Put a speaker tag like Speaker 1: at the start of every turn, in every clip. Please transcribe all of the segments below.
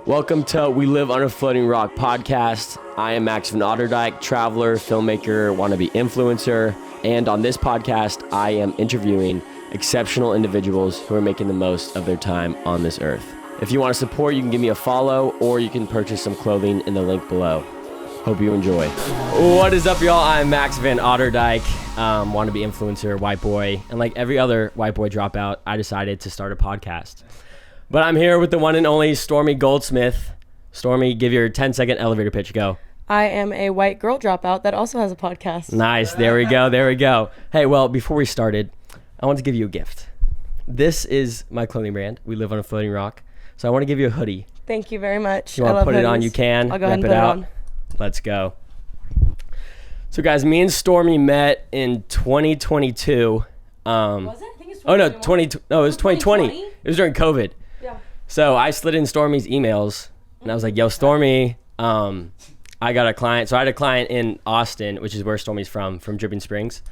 Speaker 1: Welcome to We Live on a Floating Rock podcast. I am Max van OTTERDYK, traveler, filmmaker, wannabe influencer. And on this podcast, I am interviewing exceptional individuals who are making the most of their time on this earth. If you want to support, you can give me a follow or you can purchase some clothing in the link below. Hope you enjoy. What is up, y'all? I'm Max van OTTERDYK, wannabe influencer, white boy. And like every other white boy dropout, I decided to start a podcast. But I'm here with the one and only Stormie Goldsmith. Stormie, give your 10-second elevator pitch. Go.
Speaker 2: I am a white girl dropout that also has a podcast.
Speaker 1: Nice. There we go. Hey, well, before we started, I want to give you a gift. This is my clothing brand. We live on a floating rock. So I want to give you a hoodie.
Speaker 2: Thank you very much.
Speaker 1: If you want to put it on, you can.
Speaker 2: I'll go ahead and put it on.
Speaker 1: Let's go. So guys, me and Stormie met in 2022.
Speaker 2: Was it? I think it's 2021.
Speaker 1: Oh no, it was 2020. It was during COVID.
Speaker 2: Yeah.
Speaker 1: So I slid in Stormie's emails and I was like, yo, Stormie, I got a client. So I had a client in Austin, which is where Stormie's from Dripping Springs.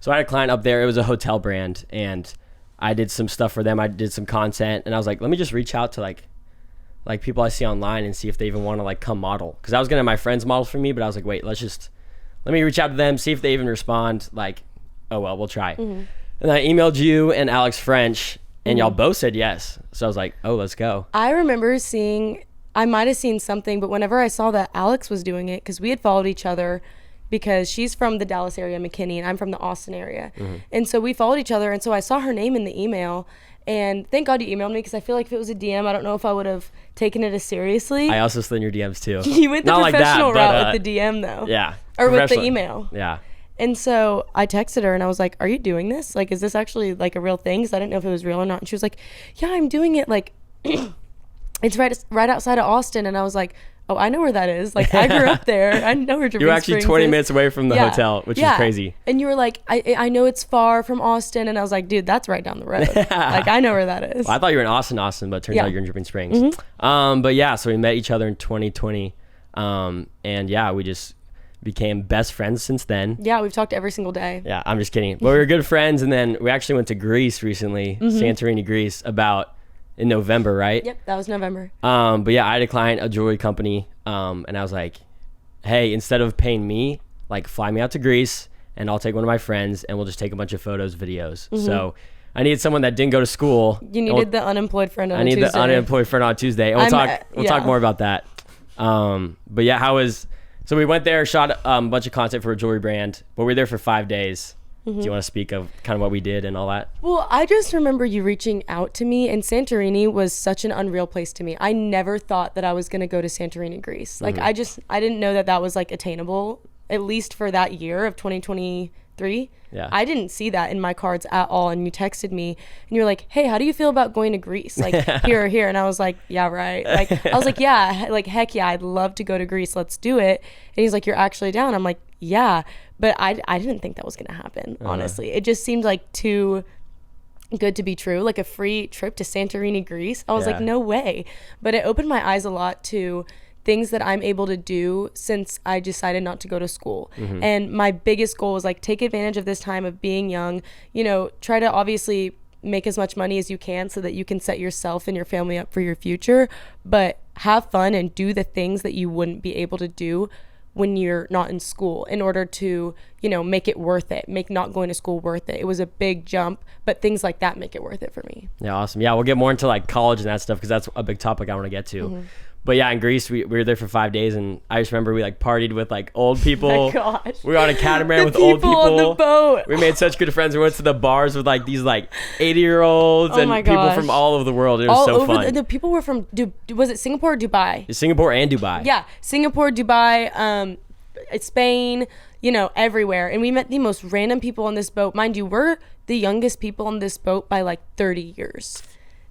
Speaker 1: So I had a client up there. It was a hotel brand and I did some stuff for them. I did some content and I was like, let me just reach out to like people I see online and see if they even want to like come model. Cause I was gonna have my friends model for me, but I was like, wait, let me reach out to them, see if they even respond. Like, oh well, we'll try. Mm-hmm. And I emailed you and Alex French and y'all both said yes. So I was like, oh, let's go.
Speaker 2: I remember I might've seen something, but whenever I saw that Alex was doing it, cause we had followed each other because she's from the Dallas area, McKinney, and I'm from the Austin area. Mm-hmm. And so we followed each other. And so I saw her name in the email. And thank God you emailed me because I feel like if it was a DM, I don't know if I would have taken it as seriously.
Speaker 1: I also slid in your DMs too.
Speaker 2: You went the
Speaker 1: Not
Speaker 2: professional
Speaker 1: like that,
Speaker 2: route
Speaker 1: but,
Speaker 2: with the DM though.
Speaker 1: Yeah.
Speaker 2: Or with the email.
Speaker 1: Yeah. And
Speaker 2: so I texted her and I was like, are you doing this? Like, is this actually like a real thing? Because I didn't know if it was real or not. And she was like, yeah, I'm doing it. Like, it's right outside of Austin. And I was like, oh, I know where that is. Like, I grew up there. I know where Dripping Springs is.
Speaker 1: You're actually 20 minutes away from the hotel, which is crazy.
Speaker 2: And you were like, I know it's far from Austin. And I was like, dude, that's right down the road. Like, I know where that is.
Speaker 1: Well, I thought you were in Austin, but it turns out you're in Dripping Springs. Mm-hmm. But yeah, so we met each other in 2020. And yeah, we just became best friends since then.
Speaker 2: Yeah, we've talked every single day.
Speaker 1: Yeah, I'm just kidding. But we were good friends. And then we actually went to Greece recently, Santorini, Greece, in November, right?
Speaker 2: Yep, that was November.
Speaker 1: But yeah, I had a client, a jewelry company, and I was like, hey, instead of paying me, like fly me out to Greece and I'll take one of my friends and we'll just take a bunch of photos, videos. Mm-hmm. So I needed someone that didn't go to school.
Speaker 2: You needed the unemployed friend on Tuesday.
Speaker 1: I need the unemployed friend on Tuesday. And we'll talk more about that. But yeah, so we went there, shot a bunch of content for a jewelry brand, but we were there for 5 days. Mm-hmm. Do you want to speak of kind of what we did and all that? Well,
Speaker 2: I just remember you reaching out to me, and Santorini was such an unreal place to me. I never thought that I was going to go to Santorini, Greece. Like, I didn't know that was like attainable, at least for that year of 2023. Yeah. I didn't see that in my cards at all. And you texted me and you were like, hey, how do you feel about going to Greece? Like here. And I was like, yeah, right. Like, I was like, yeah, like, heck yeah, I'd love to go to Greece. Let's do it. And he's like, you're actually down. I'm like, yeah. But I didn't think that was going to happen, honestly. It just seemed like too good to be true, like a free trip to Santorini, Greece. I was like, no way. But it opened my eyes a lot to things that I'm able to do since I decided not to go to school. Mm-hmm. And my biggest goal was like, take advantage of this time of being young, try to obviously make as much money as you can so that you can set yourself and your family up for your future, but have fun and do the things that you wouldn't be able to do when you're not in school in order to, make it worth it, make not going to school worth it. It was a big jump, but things like that make it worth it for me.
Speaker 1: Yeah, awesome. Yeah, we'll get more into like college and that stuff because that's a big topic I want to get to. Mm-hmm. But yeah, in Greece, we were there for 5 days, and I just remember we like partied with like old people.
Speaker 2: Oh my gosh.
Speaker 1: We were on a catamaran with old people
Speaker 2: on the boat.
Speaker 1: We made such good friends. We went to the bars with like these like 80-year-olds and people from all over the world. It was so fun.
Speaker 2: The people were from, was it Singapore or Dubai?
Speaker 1: Singapore and Dubai.
Speaker 2: Yeah, Singapore, Dubai, Spain, everywhere. And we met the most random people on this boat. Mind you, we're the youngest people on this boat by like 30 years.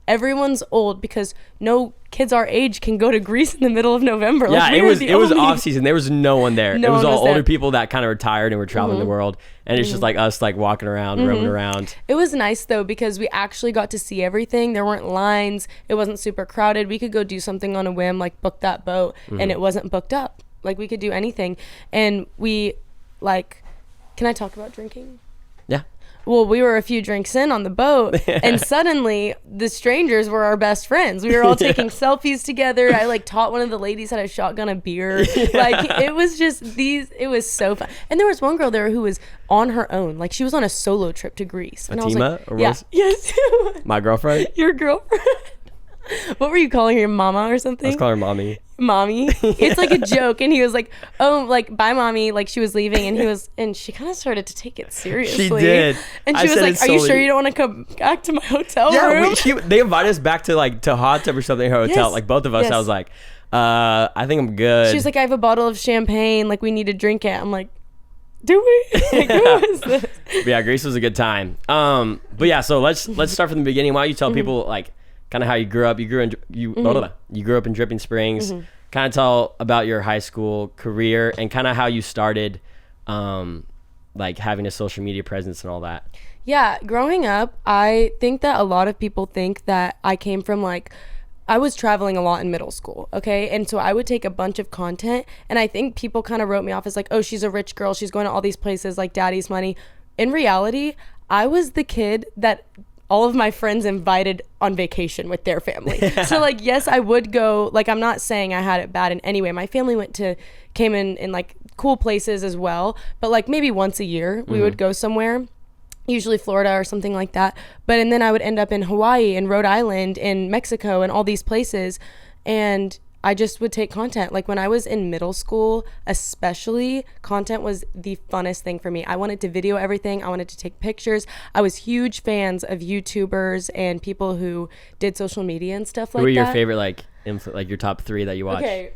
Speaker 2: Everyone's old because no kids our age can go to Greece in the middle of November.
Speaker 1: Yeah, like, it was off season. There was no one there. It was all older people that kind of retired and were traveling the world. And it's just like us like walking around, roaming around.
Speaker 2: It was nice though because we actually got to see everything. There weren't lines. It wasn't super crowded. We could go do something on a whim, like book that boat, and it wasn't booked up. Like we could do anything. And we can I talk about drinking?
Speaker 1: Yeah.
Speaker 2: well, we were a few drinks in on the boat, and suddenly the strangers were our best friends. We were all taking selfies together. I like taught one of the ladies how to shotgun a beer. Like it was just it was so fun. And there was one girl there who was on her own. Like she was on a solo trip to Greece. And I was like,
Speaker 1: or
Speaker 2: yeah, yes,
Speaker 1: my girlfriend.
Speaker 2: Your girlfriend. What were you calling her, mama or something?
Speaker 1: I was calling her mommy.
Speaker 2: Mommy. It's like a joke. And he was like, oh, like, bye, mommy. Like she was leaving, and she kind of started to take it seriously.
Speaker 1: She did.
Speaker 2: And she was like, are you sure you don't want to come back to my hotel room?
Speaker 1: They invited us back to hot tub or something in her hotel.
Speaker 2: Yes.
Speaker 1: Like both of us. I was like, I think I'm good.
Speaker 2: She was like, I have a bottle of champagne. Like we need to drink it. I'm like, do we? Like, who is this?
Speaker 1: But yeah, Greece was a good time. But yeah, so let's start from the beginning. Why don't you tell people like kind of how you grew up? You grew up in Dripping Springs. Kind of tell about your high school career and kind of how you started, like having a social media presence and all that.
Speaker 2: Yeah, growing up, I think that a lot of people think that I came from like, I was traveling a lot in middle school, okay? And so I would take a bunch of content, and I think people kind of wrote me off as like, oh, she's a rich girl, she's going to all these places, like daddy's money. In reality, I was the kid that all of my friends invited on vacation with their family. So like, yes, I would go, like, I'm not saying I had it bad in any way. My family came in like cool places as well, but like maybe once a year we would go somewhere, usually Florida or something like that. And then I would end up in Hawaii and Rhode Island and Mexico and all these places. And I just would take content. Like when I was in middle school, especially, content was the funnest thing for me. I wanted to video everything. I wanted to take pictures. I was huge fans of YouTubers and people who did social media and stuff like that.
Speaker 1: Who were your favorite, like your top 3 that you watched?
Speaker 2: Okay.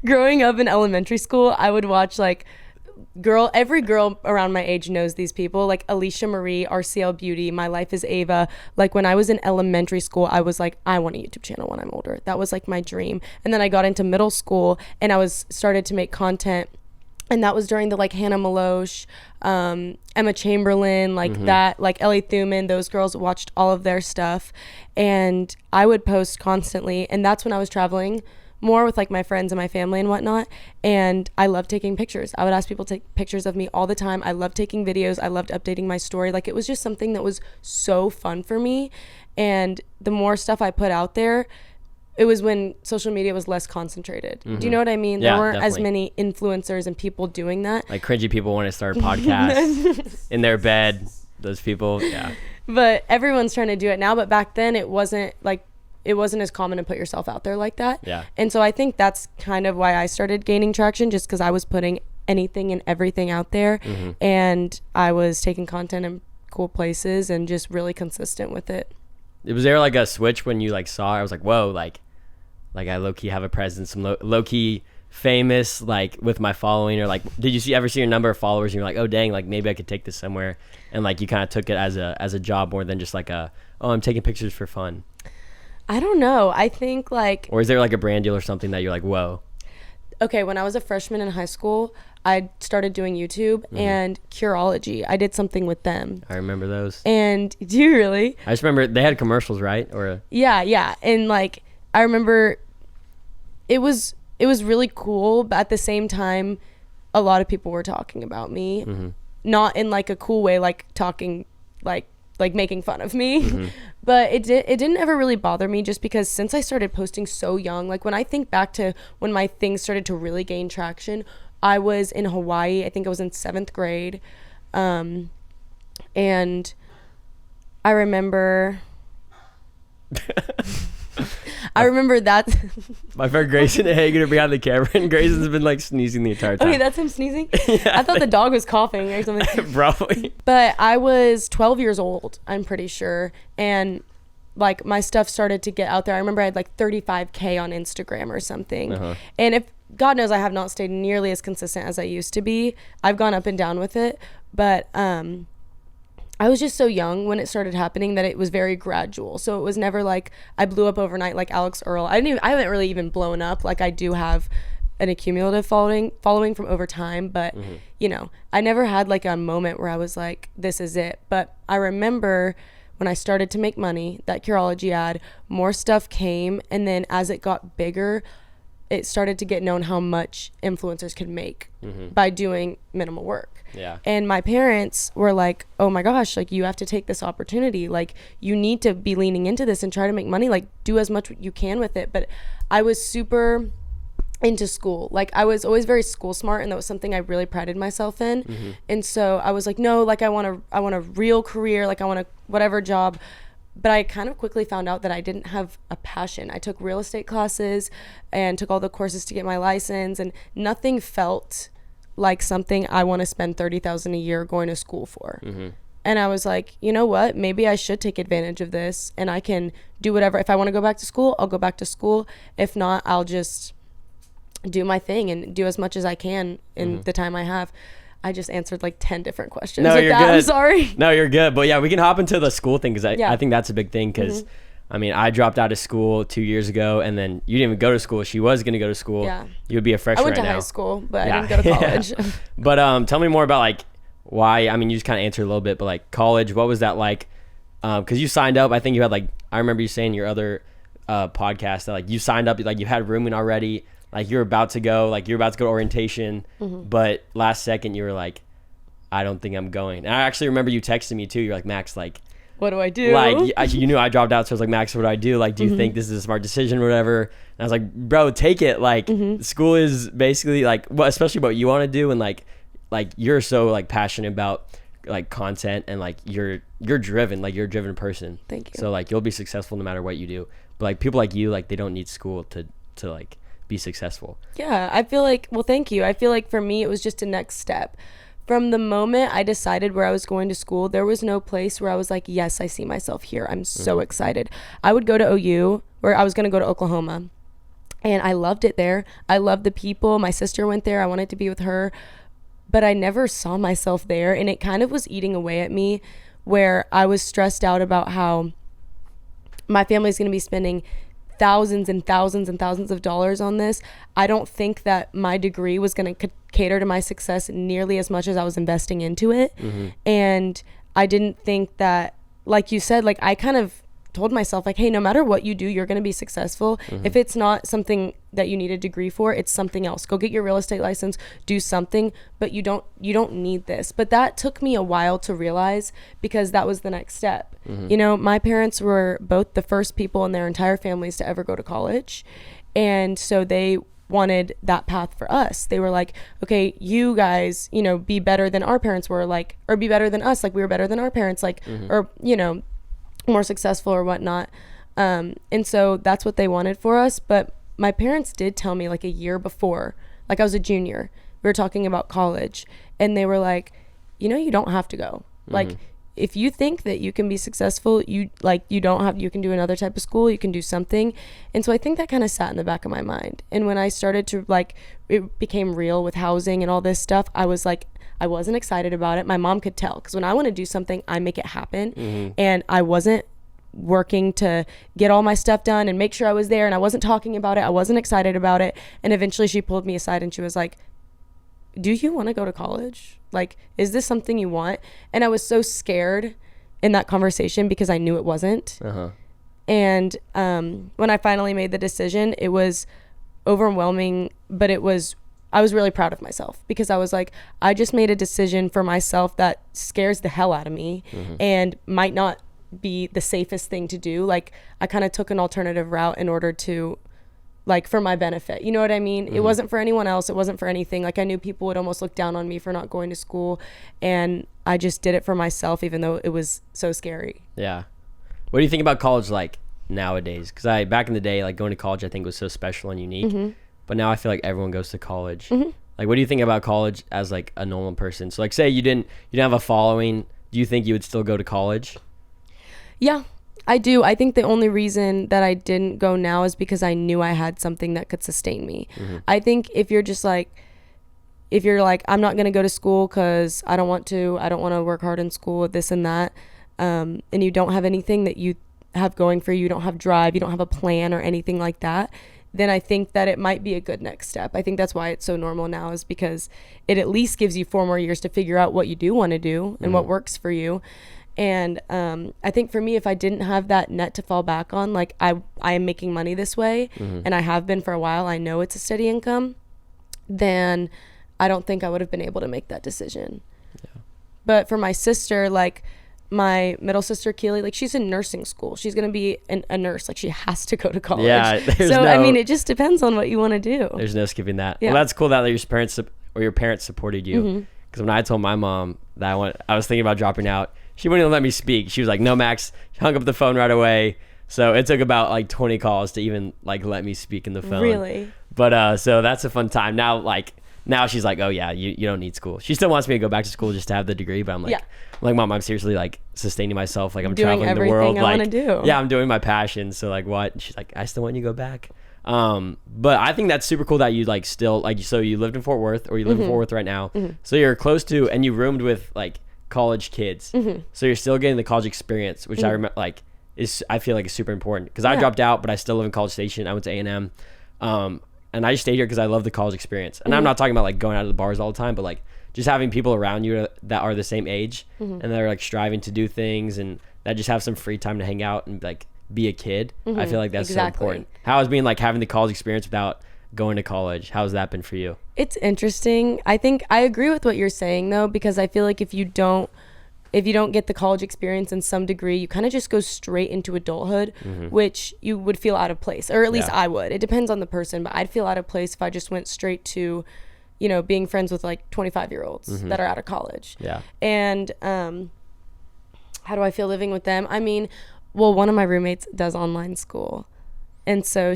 Speaker 2: Growing up in elementary school, I would watch like every girl around my age knows these people, like Alicia Marie, RCL Beauty, My Life is Ava. Like when I was in elementary school, I was like, I want a YouTube channel when I'm older. That was like my dream. And then I got into middle school and I started to make content, and that was during the like Hannah Maloche, Emma Chamberlain, like that, like Ellie Thuman. Those girls, watched all of their stuff, and I would post constantly. And that's when I was traveling more with like my friends and my family and whatnot, and I loved taking pictures. I would ask people to take pictures of me all the time. I loved taking videos. I loved updating my story. Like it was just something that was so fun for me. And the more stuff I put out there, it was when social media was less concentrated. Do you know what I mean?
Speaker 1: Yeah,
Speaker 2: there weren't
Speaker 1: definitely
Speaker 2: as many influencers and people doing that. Like
Speaker 1: cringy people want to start podcasts in their bed. Those people, yeah.
Speaker 2: But everyone's trying to do it now. But back then it wasn't as common to put yourself out there like that.
Speaker 1: Yeah.
Speaker 2: And so I think that's kind of why I started gaining traction, just because I was putting anything and everything out there, and I was taking content in cool places and just really consistent with it.
Speaker 1: Was there like a switch when you like saw it? I was like, whoa, like I low-key have a presence. I'm low-key famous, like with my following, or like, did you ever see your number of followers and you're like, oh dang, like maybe I could take this somewhere, and like you kind of took it as a job more than just like I'm taking pictures for fun?
Speaker 2: I don't know. I think like...
Speaker 1: Or is there like a brand deal or something that you're like, whoa?
Speaker 2: Okay, when I was a freshman in high school, I started doing YouTube and Curology. I did something with them.
Speaker 1: I remember those.
Speaker 2: And do you really?
Speaker 1: I just remember they had commercials, right?
Speaker 2: Yeah. And like, I remember it was really cool, but at the same time, a lot of people were talking about me. Not in like a cool way, like talking like making fun of me. But it didn't ever really bother me, just because since I started posting so young, like when I think back to when my things started to really gain traction, I was in Hawaii. I think I was in 7th grade. And I remember that.
Speaker 1: My friend Grayson Hagen are behind the camera, and Grayson's been like sneezing the entire time.
Speaker 2: Okay, that's him sneezing? Yeah, I thought the dog was coughing or something.
Speaker 1: Probably.
Speaker 2: But I was 12 years old, I'm pretty sure. And like my stuff started to get out there. I remember I had like 35K on Instagram or something. And if God knows I have not stayed nearly as consistent as I used to be. I've gone up and down with it. But I was just so young when it started happening that it was very gradual. So it was never like I blew up overnight like Alex Earl. I haven't really even blown up. Like I do have an accumulative following from over time, but you know, I never had like a moment where I was like, this is it. But I remember when I started to make money, that Curology ad, more stuff came, and then as it got bigger, it started to get known how much influencers could make by doing minimal work.
Speaker 1: Yeah.
Speaker 2: And my parents were like, oh my gosh, like you have to take this opportunity. Like you need to be leaning into this and try to make money, like do as much you can with it. But I was super into school. Like I was always very school smart, and that was something I really prided myself in. And so I was like, no, like I want a real career, like I want a whatever job. But I kind of quickly found out that I didn't have a passion. I took real estate classes and took all the courses to get my license, and nothing felt like something I want to spend $30,000 a year going to school for. And I was like, you know what? Maybe I should take advantage of this, and I can do whatever. If I want to go back to school, I'll go back to school. If not, I'll just do my thing and do as much as I can in the time I have. I just answered like 10 different questions.
Speaker 1: No, you're good.
Speaker 2: I'm sorry.
Speaker 1: No, you're good. But yeah, we can hop into the school thing, because I think that's a big thing. Because I mean, I dropped out of school 2 years ago, and then you didn't even go to school. She was going to go to school.
Speaker 2: Yeah.
Speaker 1: You would be a freshman right now.
Speaker 2: I went to high school, but I didn't go to college.
Speaker 1: But tell me more about like why. I mean, you just kind of answered a little bit, but like college, what was that like? Because you signed up. I think you had like, I remember you saying in your other podcast that like you signed up, like you had rooming already. Like you're about to go to orientation, but last second you were like, I don't think I'm going. And I actually remember you texting me too. You're like, Max, like,
Speaker 2: what do I do?
Speaker 1: Like, you knew I dropped out, so I was like, Max, what do I do? Like, do you think this is a smart decision or whatever? And I was like, bro, take it. Like, school is basically like, well, especially what you want to do, and like you're so like passionate about like content, and like you're driven, like you're a driven person.
Speaker 2: Thank you.
Speaker 1: So like you'll be successful no matter what you do. But like people like you, like they don't need school to like be successful.
Speaker 2: Yeah, I feel like, well, thank you. I feel like for me, it was just a next step. From the moment I decided where I was going to school, there was no place where I was like, yes, I see myself here. I'm so excited. I would go to OU, or I was going to go to Oklahoma, and I loved it there. I loved the people. My sister went there. I wanted to be with her, but I never saw myself there. And it kind of was eating away at me, where I was stressed out about how my family's going to be spending thousands and thousands and thousands of dollars on this. I don't think that my degree was going to cater to my success nearly as much as I was investing into it. And I didn't think that, like you said, like I kind of told myself like, hey, no matter what you do, you're going to be successful. If it's not something that you need a degree for, it's something else. Go get your real estate license, do something, but you don't need this. But that took me a while to realize, because that was the next step. You know, my parents were both the first people in their entire families to ever go to college. And so they wanted that path for us. They were like, okay, you guys, you know, be better than our parents were, like, or be better than us, like we were better than our parents, like, or, you know, more successful or whatnot. And so that's what they wanted for us. But my parents did tell me like a year before, like I was a junior, we were talking about college, and they were like, you know, you don't have to go. Like, if you think that you can be successful, you can do another type of school, you can do something. And so I think that kind of sat in the back of my mind. And when I started to, like, it became real with housing and all this stuff, I was like, I wasn't excited about it. My mom could tell, because when I want to do something, I make it happen. And I wasn't working to get all my stuff done and make sure I was there, and I wasn't talking about it. I wasn't excited about it. And eventually she pulled me aside and she was like, do you want to go to college? Like, is this something you want? And I was so scared in that conversation because I knew it wasn't. And when I finally made the decision, it was overwhelming, but I was really proud of myself, because I was like, I just made a decision for myself that scares the hell out of me and might not be the safest thing to do. Like, I kind of took an alternative route in order to, like, for my benefit, you know what I mean? It wasn't for anyone else. It wasn't for anything. Like, I knew people would almost look down on me for not going to school, and I just did it for myself, even though it was so scary. Yeah.
Speaker 1: What do you think about college, like, nowadays? Because back in the day, like, going to college I think was so special and unique, but now I feel like everyone goes to college. Like, what do you think about college as like a normal person? So like, say you didn't have a following, do you think you would still go to college?
Speaker 2: Yeah, I do. I think the only reason that I didn't go now is because I knew I had something that could sustain me. I think if you're like, I'm not going to go to school because I don't want to work hard in school, this and that, and you don't have anything that you have going for you, you don't have drive, you don't have a plan or anything like that, then I think that it might be a good next step. I think that's why it's so normal now, is because it at least gives you 4 more years to figure out what you do want to do and what works for you. And I think for me, if I didn't have that net to fall back on, like I am making money this way, and I have been for a while, I know it's a steady income, then I don't think I would have been able to make that decision. Yeah. But for my sister, like my middle sister Keely, like she's in nursing school. She's going to be a nurse. Like she has to go to college.
Speaker 1: Yeah.
Speaker 2: So I mean, it just depends on what you want to do.
Speaker 1: There's no skipping that.
Speaker 2: Yeah.
Speaker 1: Well, that's cool that your parents supported you. Because when I told my mom that I was thinking about dropping out, she wouldn't even let me speak. She was like, no, Max. She hung up the phone right away. So it took about like 20 calls to even like let me speak in the phone.
Speaker 2: Really?
Speaker 1: But so that's a fun time. Now she's like, oh yeah, you don't need school. She still wants me to go back to school just to have the degree, but I'm like, Mom, I'm seriously like sustaining myself. Like I'm
Speaker 2: doing
Speaker 1: traveling the world.
Speaker 2: I
Speaker 1: like
Speaker 2: want to do.
Speaker 1: Yeah, I'm doing my passion. So like what? She's like, I still want you to go back. But I think that's super cool that you like still like, so you lived in Fort Worth, or you live in Fort Worth right now. So you're close to, and you roomed with like college kids. So you're still getting the college experience, which I remember like I feel like is super important, because I dropped out, but I still live in College Station. I went to A&M. And I just stayed here because I love the college experience. And I'm not talking about like going out to the bars all the time, but like just having people around you that are the same age and they're like striving to do things and that just have some free time to hang out and like be a kid. I feel like that's so important. How has being like having the college experience without going to college? How's that been for you? It's
Speaker 2: interesting. I think I agree with what you're saying though, because I feel like if you don't get the college experience in some degree, you kind of just go straight into adulthood, which you would feel out of place, or at least I would. It depends on the person, but I'd feel out of place if I just went straight to, being friends with like 25-year-olds that are out of college. Yeah. And how do I feel living with them? I mean, well, one of my roommates does online school. And so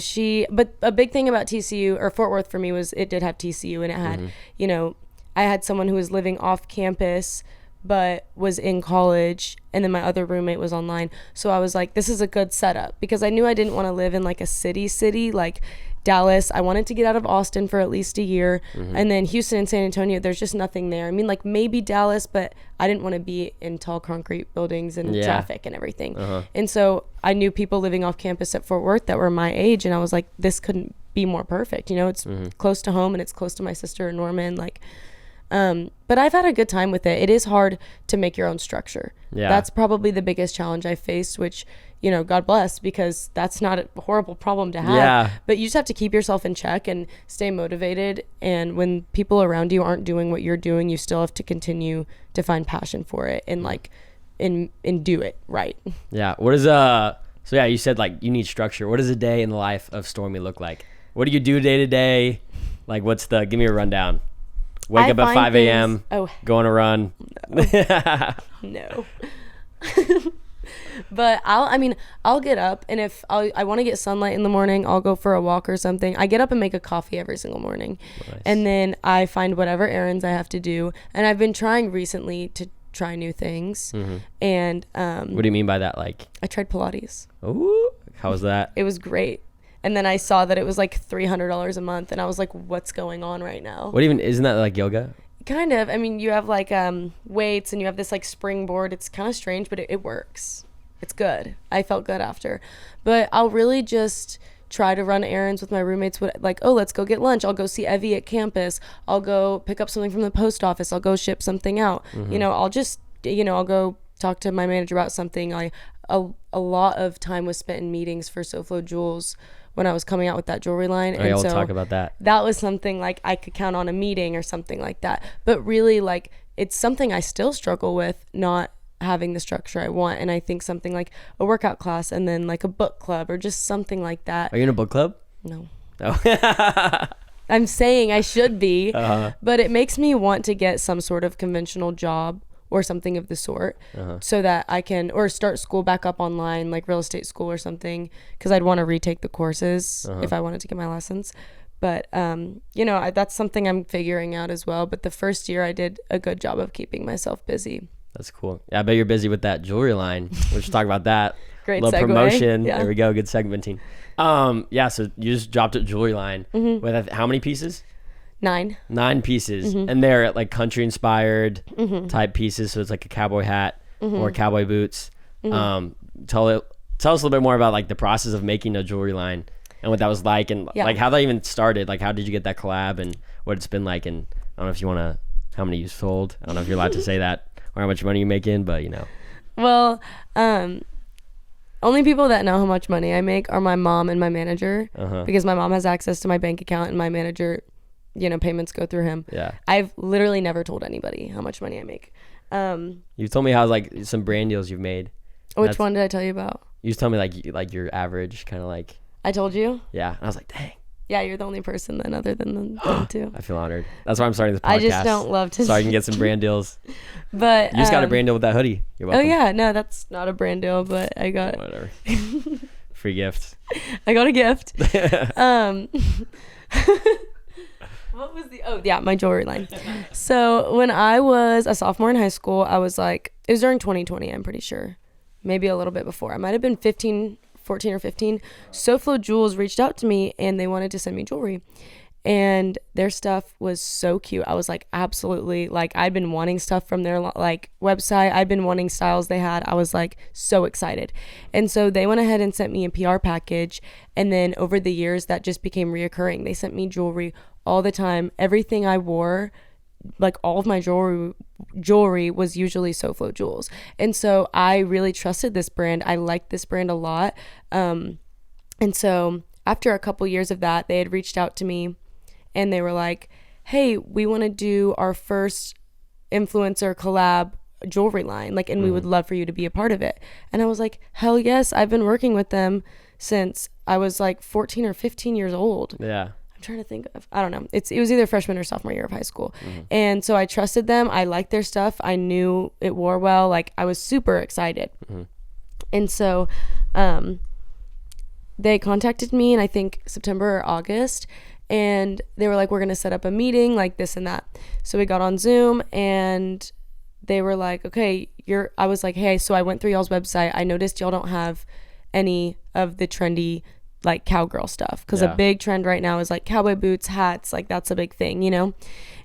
Speaker 2: but a big thing about TCU or Fort Worth for me was it did have TCU, and it had, I had someone who was living off campus but was in college, and then my other roommate was online. So I was like, this is a good setup, because I knew I didn't want to live in like a city like Dallas. I wanted to get out of Austin for at least a year, and then Houston and San Antonio, there's just nothing there. I mean, like maybe Dallas, but I didn't want to be in tall concrete buildings and traffic and everything. And so I knew people living off campus at Fort Worth that were my age, and I was like, this couldn't be more perfect. It's close to home, and it's close to my sister and Norman. Like, but I've had a good time with it. It is hard to make your own structure. Yeah. That's probably the biggest challenge I faced, which, God bless, because that's not a horrible problem to have. Yeah. But you just have to keep yourself in check and stay motivated. And when people around you aren't doing what you're doing, you still have to continue to find passion for it and like, and do it right. Yeah.
Speaker 1: What is, so yeah, you said like you need structure. What does a day in the life of Stormie look like? What do you do day to day? Like give me a rundown. Wake up at 5 a.m., go on a run.
Speaker 2: No. But I'll get up, and if I want to get sunlight in the morning, I'll go for a walk or something. I get up and make a coffee every single morning. Nice. And then I find whatever errands I have to do. And I've been trying recently to try new things. And
Speaker 1: what do you mean by that? Like,
Speaker 2: I tried Pilates.
Speaker 1: Ooh, how was that?
Speaker 2: It was great. And then I saw that it was like $300 a month, and I was like, what's going on right now?
Speaker 1: Isn't that like yoga?
Speaker 2: Kind of. I mean, you have like weights, and you have this like springboard. It's kind of strange, but it works. It's good. I felt good after. But I'll really just try to run errands with my roommates. Like, let's go get lunch. I'll go see Evie at campus. I'll go pick up something from the post office. I'll go ship something out. I'll just, I'll go talk to my manager about something. A lot of time was spent in meetings for SoFlo Jewels when I was coming out with that jewelry line.
Speaker 1: And we'll talk about that.
Speaker 2: That was something like I could count on a meeting or something like that. But really, like, it's something I still struggle with, not having the structure I want. And I think something like a workout class, and then like a book club, or just something like that.
Speaker 1: Are you in a book club?
Speaker 2: No.
Speaker 1: Oh.
Speaker 2: I'm saying I should be, but it makes me want to get some sort of conventional job or something of the sort, so that I can, or start school back up online, like real estate school or something, because I'd want to retake the courses if I wanted to get my lessons. But that's something I'm figuring out as well. But the first year I did a good job of keeping myself busy.
Speaker 1: That's cool. Yeah, I bet you're busy with that jewelry line. We'll just talk about that.
Speaker 2: Great
Speaker 1: little
Speaker 2: segue.
Speaker 1: Promotion.
Speaker 2: Yeah.
Speaker 1: There we go. Good segmenting. So you just dropped a jewelry line with how many pieces?
Speaker 2: 9
Speaker 1: pieces. And they're like country inspired type pieces. So it's like a cowboy hat or cowboy boots. Tell us a little bit more about like the process of making a jewelry line and what that was like, and like how that even started. Like, how did you get that collab and what it's been like? And I don't know if you want to, how many you sold. I don't know if you're allowed to say that or how much money you make in, but
Speaker 2: Well, only people that know how much money I make are my mom and my manager, because my mom has access to my bank account and my manager, payments go through him.
Speaker 1: Yeah.
Speaker 2: I've literally never told anybody how much money I make.
Speaker 1: You told me how like some brand deals you've made.
Speaker 2: Which one did I tell you about?
Speaker 1: You just told me like your average kind of like.
Speaker 2: I told you?
Speaker 1: Yeah. And I was like, dang.
Speaker 2: Yeah, you're the only person then other than them two.
Speaker 1: I feel honored. That's why I'm starting this podcast.
Speaker 2: I just don't love to.
Speaker 1: So I can get some brand deals.
Speaker 2: But
Speaker 1: you just got a brand deal with that hoodie. You're welcome.
Speaker 2: Oh yeah, no, that's not a brand deal, but I got
Speaker 1: whatever. Free gift.
Speaker 2: I got a gift. What was my jewelry line. So when I was a sophomore in high school, I was like, it was during 2020, I'm pretty sure. Maybe a little bit before. I might have been 14 or 15. SoFlo Jewels reached out to me and they wanted to send me jewelry. And their stuff was so cute. I was like, absolutely. Like, I'd been wanting stuff from their like website. I'd been wanting styles they had. I was like so excited. And so they went ahead and sent me a PR package. And then over the years, that just became reoccurring. They sent me jewelry all the time. Everything I wore, like all of my jewelry was usually SoFlo Jewels. And so I really trusted this brand. I liked this brand a lot. And so after a couple years of that, they had reached out to me and they were like, hey, we want to do our first influencer collab jewelry line. Like, and we would love for you to be a part of it. And I was like, hell yes. I've been working with them since I was like 14 or 15 years old.
Speaker 1: Yeah.
Speaker 2: I'm trying to think of, I don't know. It was either freshman or sophomore year of high school. And so I trusted them. I liked their stuff. I knew it wore well. Like, I was super excited. And so they contacted me in I think September or August, and they were like, we're going to set up a meeting like this and that. So we got on Zoom and they were like, okay, I was like, hey, so I went through y'all's website. I noticed y'all don't have any of the trendy like cowgirl stuff, because a big trend right now is like cowboy boots, hats, like that's a big thing,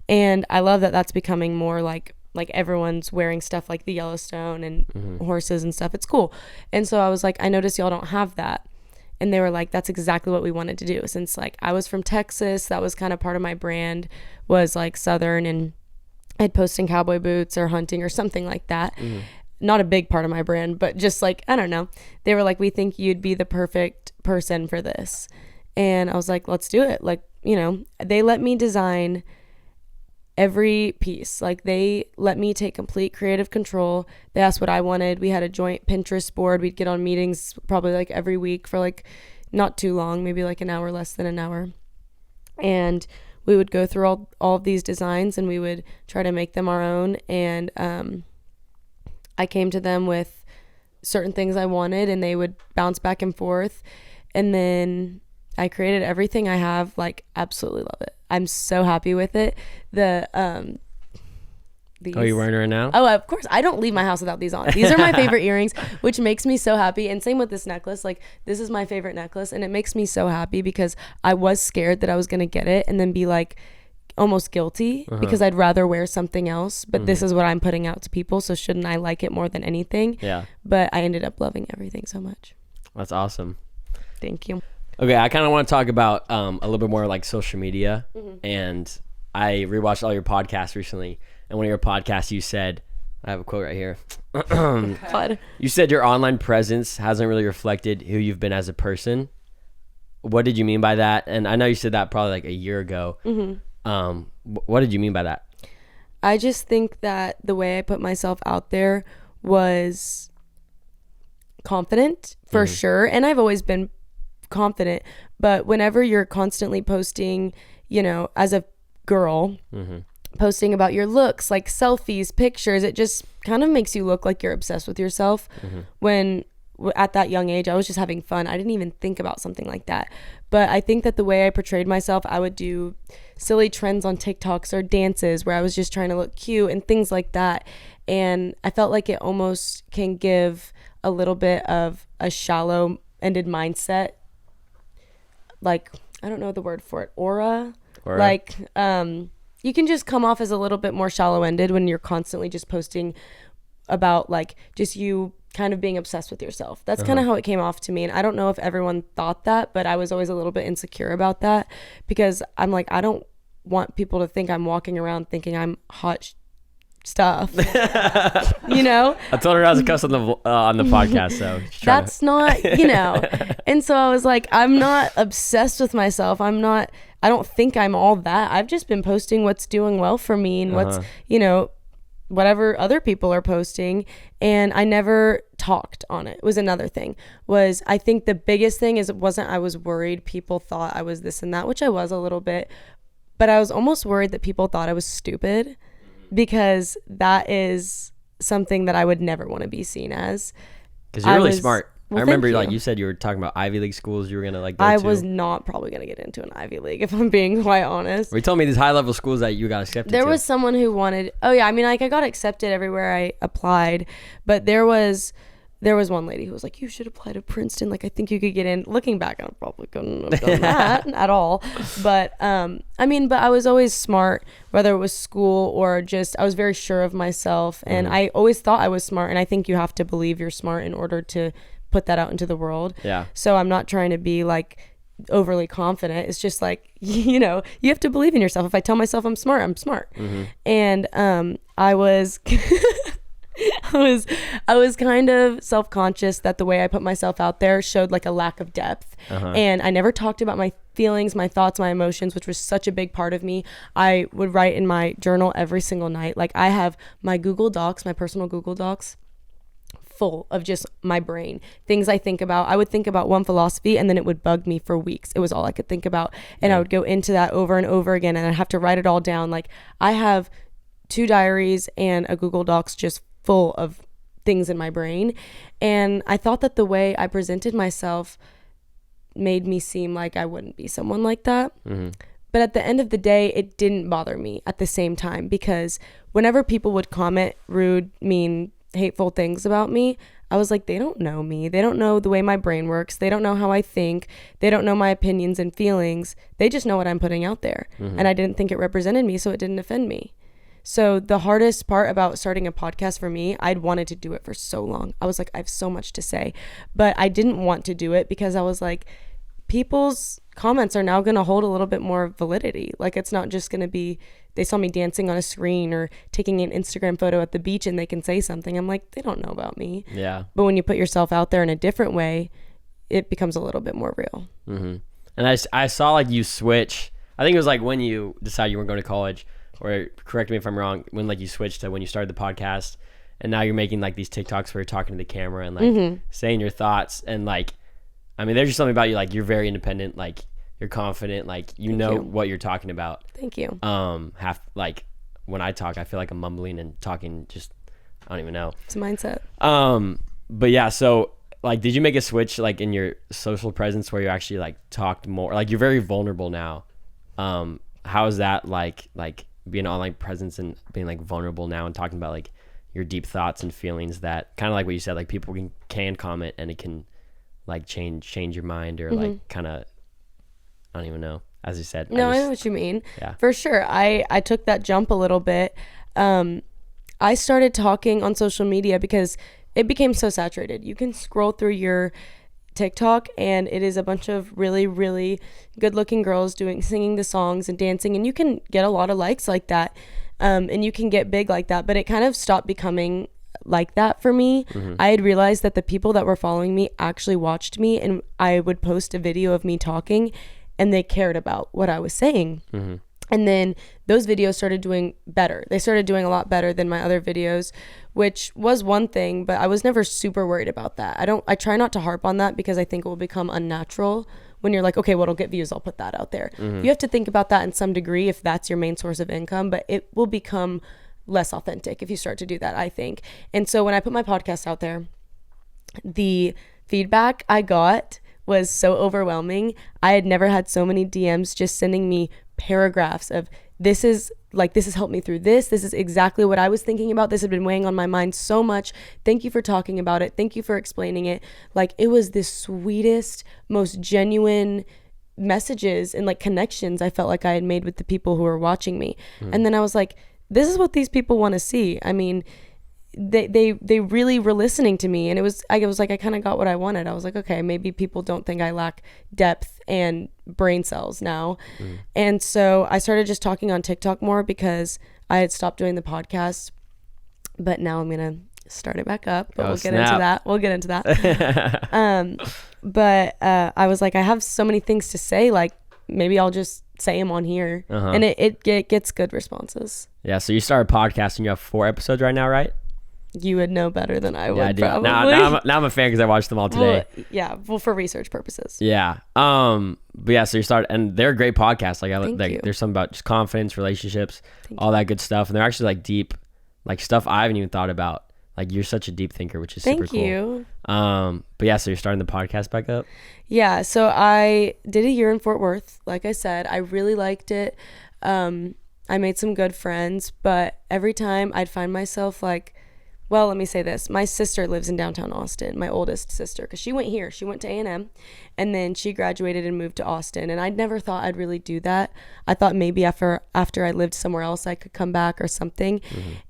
Speaker 2: and I love that that's becoming more like everyone's wearing stuff like the Yellowstone and horses and stuff. It's cool. And so I was like, I noticed y'all don't have that. And they were like, that's exactly what we wanted to do. Since like I was from Texas, that was kind of part of my brand, was like Southern, and I'd post in cowboy boots or hunting or something like that. Not a big part of my brand, but just like, I don't know. They were like, we think you'd be the perfect person for this. And I was like, let's do it. Like, they let me design every piece. Like, they let me take complete creative control. They asked what I wanted. We had a joint Pinterest board. We'd get on meetings probably like every week for like not too long, maybe like an hour, less than an hour. And we would go through all of these designs and we would try to make them our own. And I came to them with certain things I wanted and they would bounce back and forth. And then I created everything I have. Like, absolutely love it. I'm so happy with it. These.
Speaker 1: Oh, you're wearing it right now?
Speaker 2: Oh, of course. I don't leave my house without these on. These are my favorite earrings, which makes me so happy. And same with this necklace. Like, this is my favorite necklace, and it makes me so happy because I was scared that I was going to get it and then be like almost guilty because I'd rather wear something else. But this is what I'm putting out to people, so shouldn't I like it more than anything?
Speaker 1: Yeah.
Speaker 2: But I ended up loving everything so much.
Speaker 1: That's awesome.
Speaker 2: Thank you.
Speaker 1: Okay, I kind of want to talk about a little bit more like social media. And I rewatched all your podcasts recently. And one of your podcasts, you said, I have a quote right here.
Speaker 2: God.
Speaker 1: You said your online presence hasn't really reflected who you've been as a person. What did you mean by that? And I know you said that probably like a year ago. What did you mean by that?
Speaker 2: I just think that the way I put myself out there was confident for sure. And I've always been confident. But whenever you're constantly posting, as a girl, posting about your looks, like selfies, pictures, it just kind of makes you look like you're obsessed with yourself. When at that young age, I was just having fun. I didn't even think about something like that. But I think that the way I portrayed myself, I would do silly trends on TikToks or dances where I was just trying to look cute and things like that. And I felt like it almost can give a little bit of a shallow-ended mindset. Like, I don't know the word for it, aura. Like, you can just come off as a little bit more shallow-ended when you're constantly just posting about like just you kind of being obsessed with yourself. That's kind of how it came off to me. And I don't know if everyone thought that, but I was always a little bit insecure about that because I'm like, I don't want people to think I'm walking around thinking I'm hot stuff. You know,
Speaker 1: I told her I was a cuss on the podcast, so
Speaker 2: that's not, you know. And so I was like, I'm not obsessed with myself. I don't think I'm all that. I've just been posting what's doing well for me and what's, you know, whatever other people are posting. And I never talked on it. Was another thing. Was I think the biggest thing is I was worried people thought I was this and that, which I was a little bit, but I was almost worried that people thought I was stupid, because that is something that I would never want to be seen as.
Speaker 1: Because you're really smart. Well, I remember you said you were talking about Ivy League schools you were going to like go to.
Speaker 2: I was not probably going to get into an Ivy League, if I'm being quite honest.
Speaker 1: Well, you told me these high level schools that you got accepted
Speaker 2: There was someone who wanted, I mean, like I got accepted everywhere I applied, but there was one lady who was like, you should apply to Princeton. Like, I think you could get in. Looking back, I probably couldn't have done that at all. But, I mean, but I was always smart, whether it was school or just, I was very sure of myself. And I always thought I was smart. And I think you have to believe you're smart in order to put that out into the world. Yeah. So I'm not trying to be like overly confident. It's just like, you know, you have to believe in yourself. If I tell myself I'm smart, I'm smart. And I was... I was kind of self-conscious that the way I put myself out there showed like a lack of depth. And I never talked about my feelings, my thoughts, my emotions, which was such a big part of me. I would write in my journal every single night. Like I have my Google Docs, my personal Google Docs, full of just my brain, things I think about. I would think about one philosophy and then it would bug me for weeks. It was all I could think about. And I would go into that over and over again, and I'd have to write it all down. Like I have 2 diaries and a Google Docs just full of things in my brain. And I thought that the way I presented myself made me seem like I wouldn't be someone like that. But at the end of the day, it didn't bother me at the same time, because whenever people would comment rude, mean, hateful things about me, I was like, they don't know me. They don't know the way my brain works. They don't know how I think. They don't know my opinions and feelings. They just know what I'm putting out there. And I didn't think it represented me, so it didn't offend me. So the hardest part about starting a podcast for me, I'd wanted to do it for so long. I was like, I have so much to say, but I didn't want to do it because I was like, people's comments are now going to hold a little bit more validity. Like it's not just going to be, they saw me dancing on a screen or taking an Instagram photo at the beach and they can say something. I'm like, they don't know about me. Yeah. But when you put yourself out there in a different way, it becomes a little bit more real.
Speaker 1: And I saw like you switch. I think it was like when you decided you weren't going to college, or correct me if I'm wrong, when like you switched to when you started the podcast, and now you're making like these TikToks where you're talking to the camera and like saying your thoughts, and like, I mean, there's just something about you, like you're very independent, like you're confident, like you know what you're talking about.
Speaker 2: Thank you.
Speaker 1: Like when I talk, I feel like I'm mumbling and talking, just I don't even know.
Speaker 2: It's a mindset.
Speaker 1: But yeah, so like, did you make a switch like in your social presence where you actually like talked more? Like you're very vulnerable now. How is that like being an online presence and being like vulnerable now and talking about like your deep thoughts and feelings that kind of like what you said, like people can comment and it can like change your mind or like kind of, I don't even know, as you said.
Speaker 2: No, I know what you mean. Yeah, for sure. I took that jump a little bit. I started talking on social media because it became so saturated. You can scroll through your TikTok and it is a bunch of really, really good looking girls singing the songs and dancing, and you can get a lot of likes like that, and you can get big like that, but it kind of stopped becoming like that for me. I had realized that the people that were following me actually watched me, and I would post a video of me talking and they cared about what I was saying. And then those videos started doing better. They started doing a lot better than my other videos, which was one thing, but I was never super worried about that. I try not to harp on that because I think it will become unnatural when you're like, okay, well, it'll get views, I'll put that out there. You have to think about that in some degree if that's your main source of income, but it will become less authentic if you start to do that, I think. And so when I put my podcast out there, the feedback I got was so overwhelming. I had never had so many DMs just sending me paragraphs of this has helped me through this. This is exactly what I was thinking about. This had been weighing on my mind so much. Thank you for talking about it. Thank you for explaining it. Like it was the sweetest, most genuine messages and like connections I felt like I had made with the people who were watching me. And then I was like, this is what these people want to see. I mean, they really were listening to me, and I was like, I kind of got what I wanted. I was like, okay, maybe people don't think I lack depth and brain cells now. And so I started just talking on TikTok more because I had stopped doing the podcast. but now I'm gonna start it back up. But
Speaker 1: Oh,
Speaker 2: we'll get
Speaker 1: snap.
Speaker 2: into that. We'll get into that. But I was like, I have so many things to say. Like maybe I'll just say them on here, and it gets good responses.
Speaker 1: Yeah. So you started podcasting. You have 4 episodes right now, right?
Speaker 2: You would know better than I would.
Speaker 1: Yeah, I do.
Speaker 2: Probably.
Speaker 1: Now I'm a fan because I watched them all today.
Speaker 2: Well, yeah. Well, for research purposes.
Speaker 1: Yeah. But yeah, so you started, and they're a great podcast.
Speaker 2: Thank you.
Speaker 1: There's something about just confidence, relationships, all that good stuff, and they're actually like deep, like stuff I haven't even thought about. Like you're such a deep thinker, which is super cool.
Speaker 2: Thank you.
Speaker 1: But yeah, so you're starting the podcast back up.
Speaker 2: Yeah. So I did a year in Fort Worth. Like I said, I really liked it. I made some good friends, but every time I'd find myself like, well, let me say this. My sister lives in downtown Austin, my oldest sister, because she went here. She went to A&M, and then she graduated and moved to Austin. And I never thought I'd really do that. I thought maybe after I lived somewhere else, I could come back or something.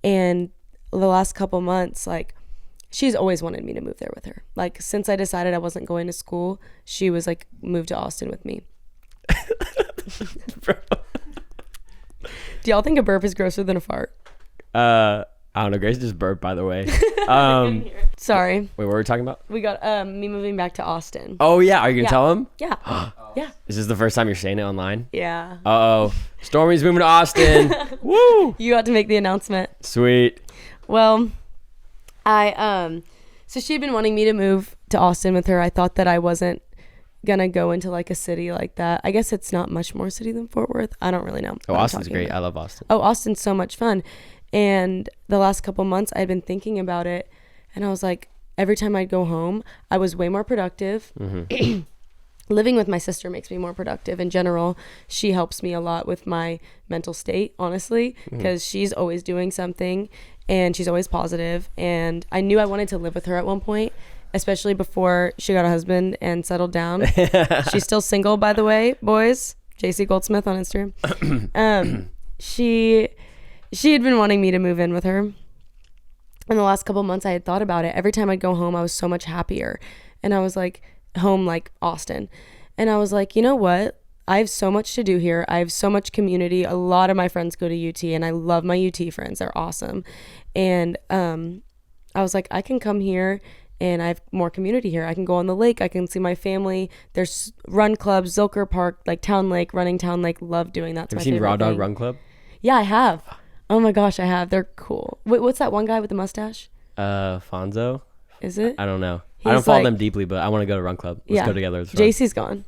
Speaker 2: And the last couple months, like, she's always wanted me to move there with her. Like, since I decided I wasn't going to school, she was like, move to Austin with me.
Speaker 1: Bro.
Speaker 2: Do y'all think a burp is grosser than a fart?
Speaker 1: I don't know. Grace just burped, by the way.
Speaker 2: Sorry.
Speaker 1: Wait, what were we talking about?
Speaker 2: We got me moving back to Austin.
Speaker 1: Oh, yeah. Are you going to tell him?
Speaker 2: Yeah. Yeah.
Speaker 1: Is this the first time you're saying it online?
Speaker 2: Yeah.
Speaker 1: Uh-oh. Stormie's moving to Austin. Woo!
Speaker 2: You got to make the announcement.
Speaker 1: Sweet.
Speaker 2: Well, so she had been wanting me to move to Austin with her. I thought that I wasn't gonna go into like a city like that. I guess it's not much more city than Fort Worth. I don't really know.
Speaker 1: Oh, Austin's great. I love Austin.
Speaker 2: Oh, Austin's so much fun. And the last couple months I'd been thinking about it, and I was like, every time I'd go home, I was way more productive. Living with my sister makes me more productive in general. She helps me a lot with my mental state, honestly, because she's always doing something and she's always positive. And I knew I wanted to live with her at one point, especially before she got a husband and settled down. She's still single, by the way, boys. JC Goldsmith on Instagram. She had been wanting me to move in with her. In the last couple months, I had thought about it. Every time I'd go home, I was so much happier. And I was like, home like Austin. And I was like, you know what? I have so much to do here. I have so much community. A lot of my friends go to UT, and I love my UT friends. They're awesome. And I was like, I can come here, and I have more community here. I can go on the lake. I can see my family. There's run clubs, Zilker Park, like Town Lake, running Town Lake. Love doing that.
Speaker 1: Have you seen Raw Dog Run Club?
Speaker 2: Yeah, I have. Oh my gosh, I have. They're cool. Wait, what's that one guy with the mustache?
Speaker 1: Fonzo?
Speaker 2: Is it?
Speaker 1: I don't know.
Speaker 2: He's
Speaker 1: I don't follow
Speaker 2: like,
Speaker 1: them deeply, but I want to go to Run Club. Let's go together.
Speaker 2: JC's gone.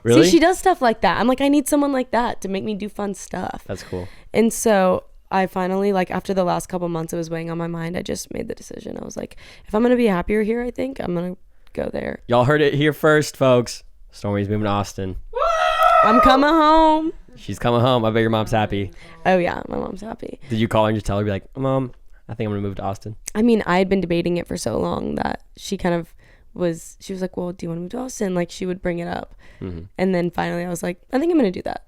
Speaker 1: Really?
Speaker 2: See, she does stuff like that. I'm like, I need someone like that to make me do fun stuff.
Speaker 1: That's cool.
Speaker 2: And so I finally, like, after the last couple months it was weighing on my mind, I just made the decision. I was like, if I'm going to be happier here, I think I'm going to go there.
Speaker 1: Y'all heard it here first, folks. Stormie's moving to Austin.
Speaker 2: I'm coming home.
Speaker 1: She's coming home. I bet your mom's happy.
Speaker 2: Oh, yeah. My mom's happy.
Speaker 1: Did you call her and just tell her, be like, Mom, I think I'm going to move to Austin?
Speaker 2: I mean, I had been debating it for so long that she kind of she was like, well, do you want to move to Austin? Like, she would bring it up. And then finally I was like, I think I'm going to do that.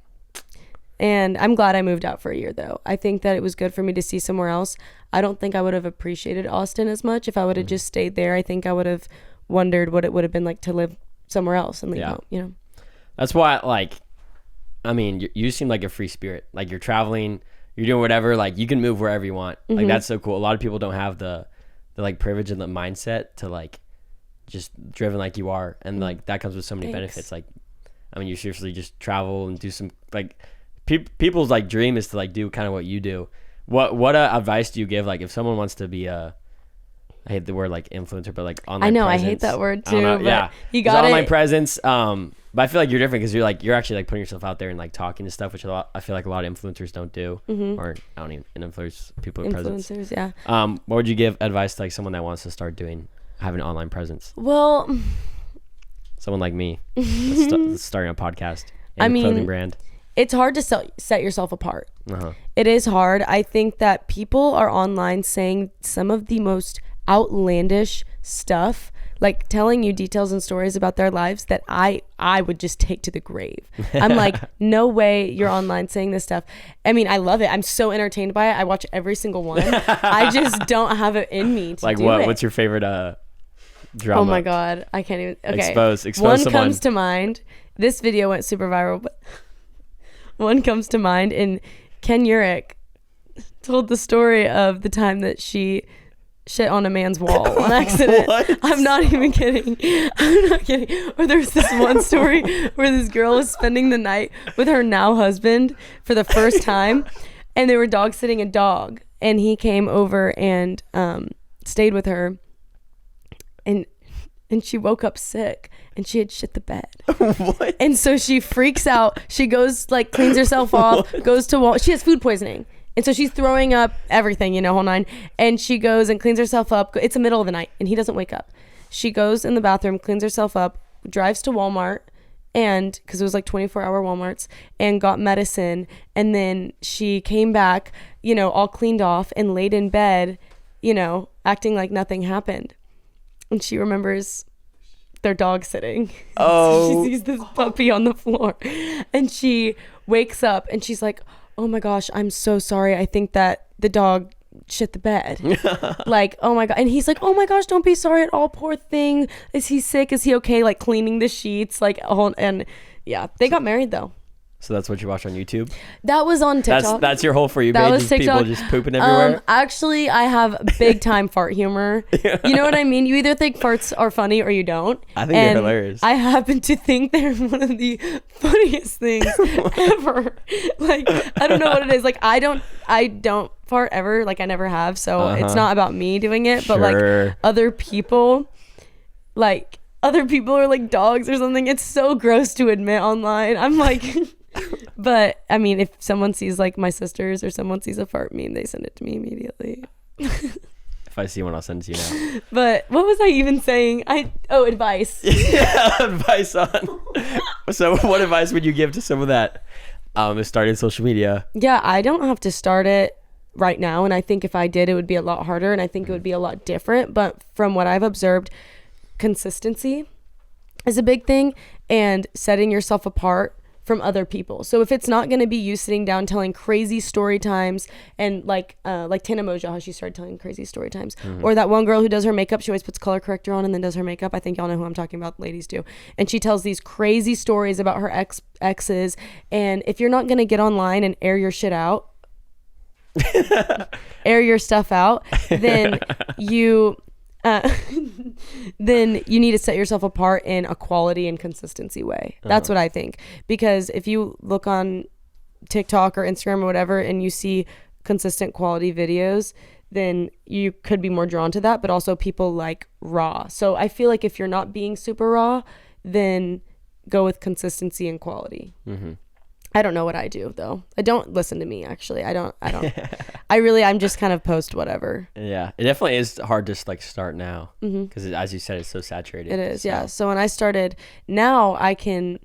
Speaker 2: And I'm glad I moved out for a year, though. I think that it was good for me to see somewhere else. I don't think I would have appreciated Austin as much if I would have just stayed there. I think I would have wondered what it would have been like to live somewhere else and leave home, you know?
Speaker 1: That's why, like, I mean, you seem like a free spirit. Like, you're traveling, you're doing whatever. Like, you can move wherever you want. Like, that's so cool. A lot of people don't have the like privilege and the mindset to like just driven like you are, and like that comes with so many benefits. Like, I mean, you seriously just travel and do some like people's like dream is to like do kind of what you do. What advice do you give, like, if someone wants to be I hate the word like influencer, but like online presence.
Speaker 2: I hate that word too. But
Speaker 1: yeah,
Speaker 2: you got it.
Speaker 1: Online presence. But I feel like you're different because you're actually like putting yourself out there and like talking to stuff, which I feel like a lot of influencers don't do, or I don't even influence people with presence.
Speaker 2: Influencers, yeah.
Speaker 1: What would you give advice to like someone that wants to start having an online presence?
Speaker 2: Well,
Speaker 1: someone like me, that's starting a podcast and a clothing brand.
Speaker 2: It's hard to set yourself apart. It is hard. I think that people are online saying some of the most outlandish stuff, like telling you details and stories about their lives that I would just take to the grave. I'm like, no way you're online saying this stuff. I mean, I love it. I'm so entertained by it. I watch every single one. I just don't have it in me to
Speaker 1: like
Speaker 2: do
Speaker 1: what?
Speaker 2: it.
Speaker 1: What's your favorite drama?
Speaker 2: Oh my God. I can't even. Okay.
Speaker 1: Expose
Speaker 2: one
Speaker 1: someone.
Speaker 2: Comes to mind. This video went super viral, but one comes to mind. And Ken Urich told the story of the time that she shit on a man's wall on accident. I'm not even kidding. I'm not kidding. Or there's this one story where this girl was spending the night with her now husband for the first time, and they were dog sitting a dog, and he came over and stayed with her, and she woke up sick and she had shit the bed.
Speaker 1: What?
Speaker 2: And so she freaks out. She goes, like, cleans herself off, goes to wall. She has food poisoning. And so she's throwing up everything, you know, whole nine. And she goes and cleans herself up. It's the middle of the night and he doesn't wake up. She goes in the bathroom, cleans herself up, drives to Walmart, and because it was like 24-hour Walmarts, and got medicine. And then she came back, you know, all cleaned off and laid in bed, you know, acting like nothing happened. And she remembers their dog sitting.
Speaker 1: Oh.
Speaker 2: So she sees this puppy on the floor and she wakes up and she's like, oh my gosh, I'm so sorry. I think that the dog shit the bed. Like, oh my God. And he's like, oh my gosh, don't be sorry at all. Poor thing. Is he sick? Is he okay? Like cleaning the sheets, like, and yeah, they got married though.
Speaker 1: So that's what you watch on YouTube?
Speaker 2: That was on TikTok.
Speaker 1: That's your whole For You
Speaker 2: That
Speaker 1: page,
Speaker 2: was
Speaker 1: just people
Speaker 2: TikTok.
Speaker 1: just pooping everywhere?
Speaker 2: Actually, I have big time fart humor. You know what I mean? You either think farts are funny or you don't.
Speaker 1: I think they're hilarious.
Speaker 2: I happen to think they're one of the funniest things ever. Like, I don't know what it is. Like, I don't fart ever. Like, I never have. So it's not about me doing it. But like other people are like dogs or something. It's so gross to admit online. I'm like... But I mean, if someone sees like my sisters or someone sees a fart meme, they send it to me immediately.
Speaker 1: If I see one, I'll send it to you now.
Speaker 2: But what was I even saying? Advice.
Speaker 1: Yeah, advice on. So what advice would you give to someone that is starting social media?
Speaker 2: Yeah, I don't have to start it right now. And I think if I did, it would be a lot harder and I think it would be a lot different. But from what I've observed, consistency is a big thing and setting yourself apart from other people. So if it's not going to be you sitting down telling crazy story times and like Tana Moja, how she started telling crazy story times, or that one girl who does her makeup, she always puts color corrector on and then does her makeup. I think y'all know who I'm talking about, ladies do. And she tells these crazy stories about her exes. And if you're not going to get online and air your shit out, air your stuff out, then then you need to set yourself apart in a quality and consistency way. That's what I think. Because if you look on TikTok or Instagram or whatever and you see consistent quality videos, then you could be more drawn to that. But also people like raw. So I feel like if you're not being super raw, then go with consistency and quality. Mm-hmm. I don't know what I do though. I don't listen to me actually. I don't. I'm just kind of post whatever.
Speaker 1: Yeah, it definitely is hard to like start now because as you said, it's so saturated.
Speaker 2: It is, yeah. So when I started, now I can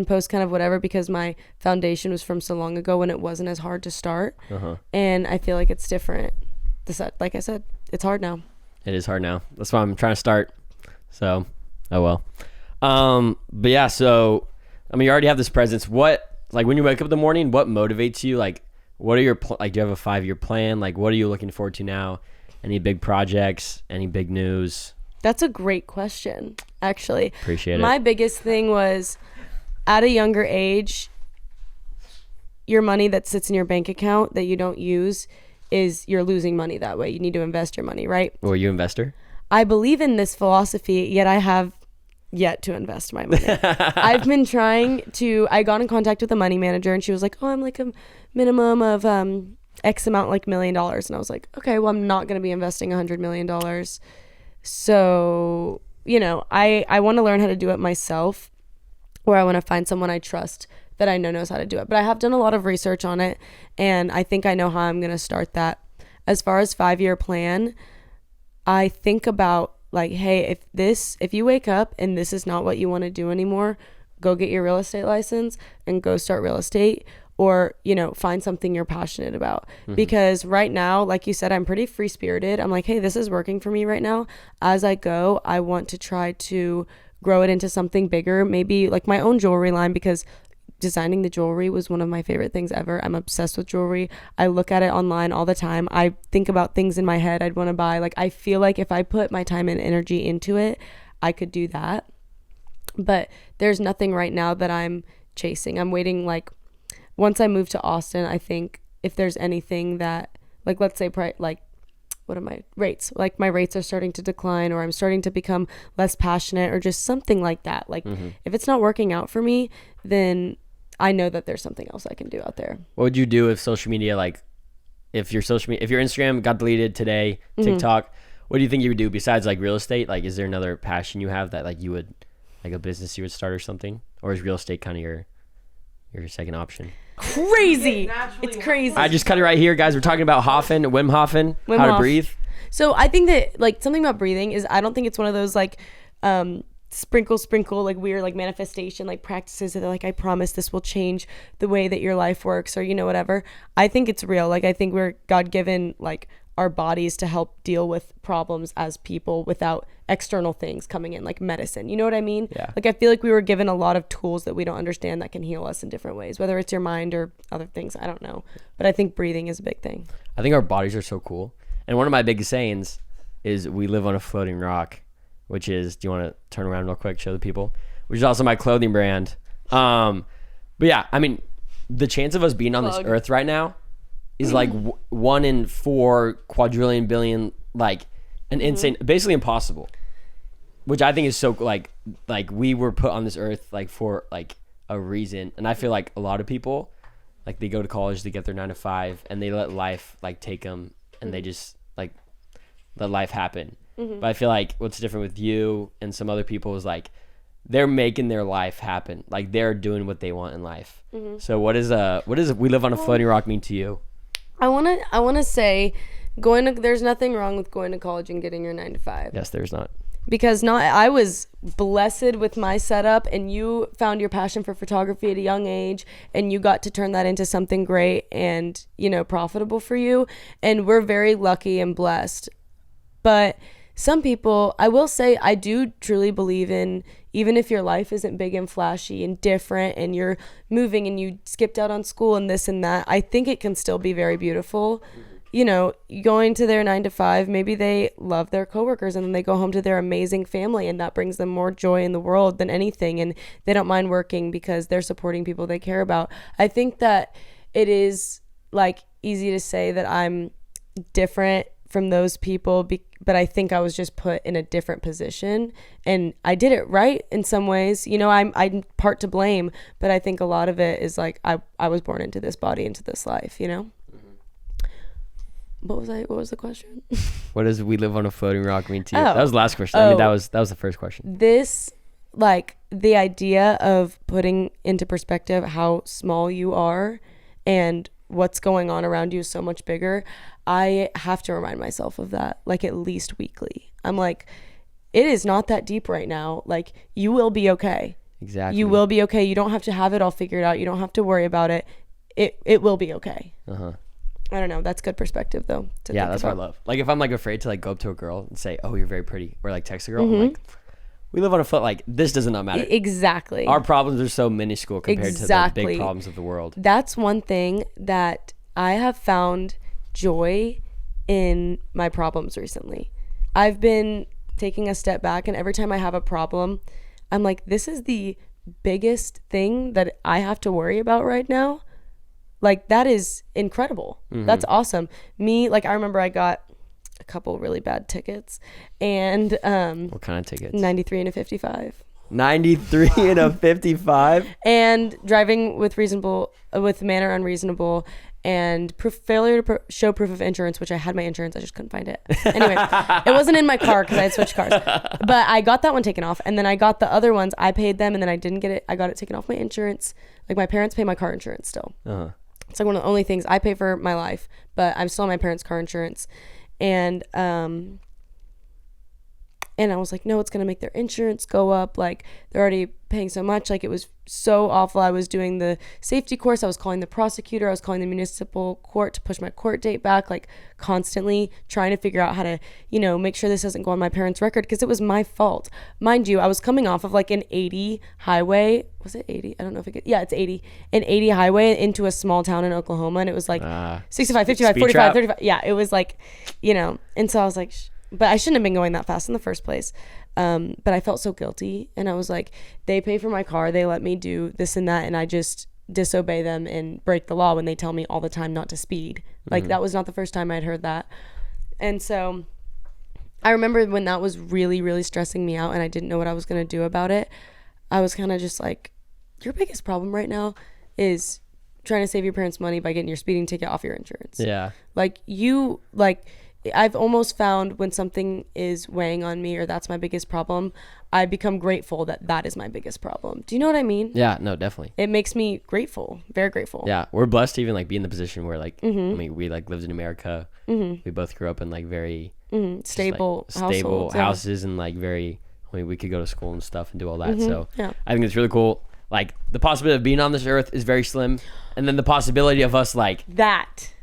Speaker 2: post kind of whatever because my foundation was from so long ago when it wasn't as hard to start, and I feel like it's different. Like I said, it's hard now.
Speaker 1: It is hard now. That's why I'm trying to start. So, oh well. But yeah. So, I mean, you already have this presence. Like when you wake up in the morning, what motivates you? Like, what are your, do you have a 5-year plan? Like, what are you looking forward to now? Any big projects? Any big news?
Speaker 2: That's a great question, actually.
Speaker 1: Appreciate it.
Speaker 2: My biggest thing was at a younger age, your money that sits in your bank account that you don't use you're losing money that way. You need to invest your money, right?
Speaker 1: Were you an investor?
Speaker 2: I believe in this philosophy, yet I have yet to invest my money. I've been I got in contact with a money manager and she was like, oh, I'm like a minimum of X amount, like $1 million. And I was like, okay, well, I'm not going to be investing $100 million. So, you know, I want to learn how to do it myself, or I want to find someone I trust that I know knows how to do it. But I have done a lot of research on it and I think I know how I'm going to start that. As far as 5-year plan, I think about like, hey, if you wake up and this is not what you want to do anymore, go get your real estate license and go start real estate, or, you know, find something you're passionate about. Because right now, like you said, I'm pretty free spirited. I'm like, hey, this is working for me right now. As I go, I want to try to grow it into something bigger, maybe like my own jewelry line, because designing the jewelry was one of my favorite things ever. I'm obsessed with jewelry. I look at it online all the time. I think about things in my head I'd want to buy. Like, I feel like if I put my time and energy into it, I could do that. But there's nothing right now that I'm chasing. I'm waiting, like, once I move to Austin, I think if there's anything that, like, let's say what are my rates? Like my rates are starting to decline, or I'm starting to become less passionate, or just something like that. Like if it's not working out for me, then I know that there's something else I can do out there.
Speaker 1: What would you do if social media, like if your Instagram got deleted today, TikTok, what do you think you would do besides like real estate? Like, is there another passion you have that like you would, like a business you would start or something? Or is real estate kind of your second option?
Speaker 2: Crazy. It's crazy.
Speaker 1: I just cut it right here, guys. We're talking about Wim Hof, how to breathe.
Speaker 2: So I think that like something about breathing is, I don't think it's one of those like sprinkle like weird like manifestation like practices that are like, I promise this will change the way that your life works, or you know, whatever. I think it's real. Like I think we're God-given like our bodies to help deal with problems as people without external things coming in, like medicine. You know what I mean?
Speaker 1: Yeah.
Speaker 2: Like I feel like we were given a lot of tools that we don't understand that can heal us in different ways, whether it's your mind or other things. I don't know. But I think breathing is a big thing.
Speaker 1: I think our bodies are so cool. And one of my biggest sayings is we live on a floating rock, which is, do you want to turn around real quick, show the people? Which is also my clothing brand. But yeah, I mean, the chance of us being on this earth right now is like 1 in 4 quadrillion billion, like an insane, basically impossible, which I think is so like we were put on this earth like for like a reason. And I feel like a lot of people, like they go to college, they get their 9 to 5 and they let life like take them, and they just like let life happen. But I feel like what's different with you and some other people is like they're making their life happen. Like they're doing what they want in life. So what is we live on a floating rock mean to you?
Speaker 2: I wanna say there's nothing wrong with going to college and getting your 9 to 5.
Speaker 1: Yes, there's not.
Speaker 2: Because I was blessed with my setup, and you found your passion for photography at a young age, and you got to turn that into something great and, you know, profitable for you. And we're very lucky and blessed. But some people, I will say, I do truly believe in, even if your life isn't big and flashy and different and you're moving and you skipped out on school and this and that, I think it can still be very beautiful. You know, going to their 9 to 5, maybe they love their coworkers and then they go home to their amazing family, and that brings them more joy in the world than anything. And they don't mind working because they're supporting people they care about. I think that it is like easy to say that I'm different from those people, but I think I was just put in a different position, and I did it right in some ways. You know, I'm part to blame, but I think a lot of it is like I was born into this body, into this life, you know? What was the question?
Speaker 1: What does we live on a floating rock mean to you?
Speaker 2: Oh.
Speaker 1: That was the last question. I mean, that was the first question.
Speaker 2: This, like, the idea of putting into perspective how small you are and what's going on around you is so much bigger. I have to remind myself of that, like, at least weekly. I'm like, it is not that deep right now. Like, you will be okay.
Speaker 1: Exactly.
Speaker 2: You will be okay. You don't have to have it all figured out. You don't have to worry about it. It will be okay. I don't know. That's good perspective, though.
Speaker 1: Yeah, that's what I love. Like, if I'm like afraid to like go up to a girl and say, "Oh, you're very pretty," or like text a girl, I'm like, we live on a foot. Like, this does not matter.
Speaker 2: Exactly.
Speaker 1: Our problems are so minuscule compared to the big problems of the world.
Speaker 2: That's one thing that I have found joy in my problems recently. I've been taking a step back, and every time I have a problem, I'm like, this is the biggest thing that I have to worry about right now. Like, that is incredible. That's awesome. Like, I remember I got a couple really bad tickets, and
Speaker 1: what kind of tickets?
Speaker 2: 93 and a 55.
Speaker 1: 93 and a 55.
Speaker 2: And driving with manner unreasonable, and failure to show proof of insurance, which I had my insurance, I just couldn't find it. Anyway, it wasn't in my car because I had switched cars. But I got that one taken off, and then I got the other ones. I paid them, and then I didn't get it. I got it taken off my insurance. Like, my parents pay my car insurance still. It's like one of the only things I pay for my life, but I'm still on my parents' car insurance. And I was like, no, it's going to make their insurance go up. Like, they're already paying so much. Like, it was so awful. I was doing the safety course. I was calling the prosecutor. I was calling the municipal court to push my court date back, like, constantly trying to figure out how to, you know, make sure this doesn't go on my parents' record, because it was my fault. Mind you, I was coming off of like an 80 highway. Was it 80? I don't know if yeah, it's 80. An 80 highway into a small town in Oklahoma. And it was like 65, 55, 45, trap. 35. Yeah, it was like, you know, and so I was like, but I shouldn't have been going that fast in the first place. But I felt so guilty, and I was like, they pay for my car, they let me do this and that, and I just disobey them and break the law when they tell me all the time not to speed. Like that was not the first time I'd heard that. And so I remember when that was really, really stressing me out and I didn't know what I was going to do about it. I was kind of just like, your biggest problem right now is trying to save your parents money by getting your speeding ticket off your insurance.
Speaker 1: Yeah.
Speaker 2: I've almost found when something is weighing on me or that's my biggest problem, I become grateful that that is my biggest problem. Do you know what I mean?
Speaker 1: Yeah, no, definitely.
Speaker 2: It makes me grateful, very grateful.
Speaker 1: Yeah, we're blessed to even like be in the position where like, I mean, we like lived in America. We both grew up in like very
Speaker 2: stable
Speaker 1: houses and like very, I mean, we could go to school and stuff and do all that. So
Speaker 2: Yeah.
Speaker 1: I think it's really cool. Like the possibility of being on this earth is very slim. And then the possibility of us like
Speaker 2: That.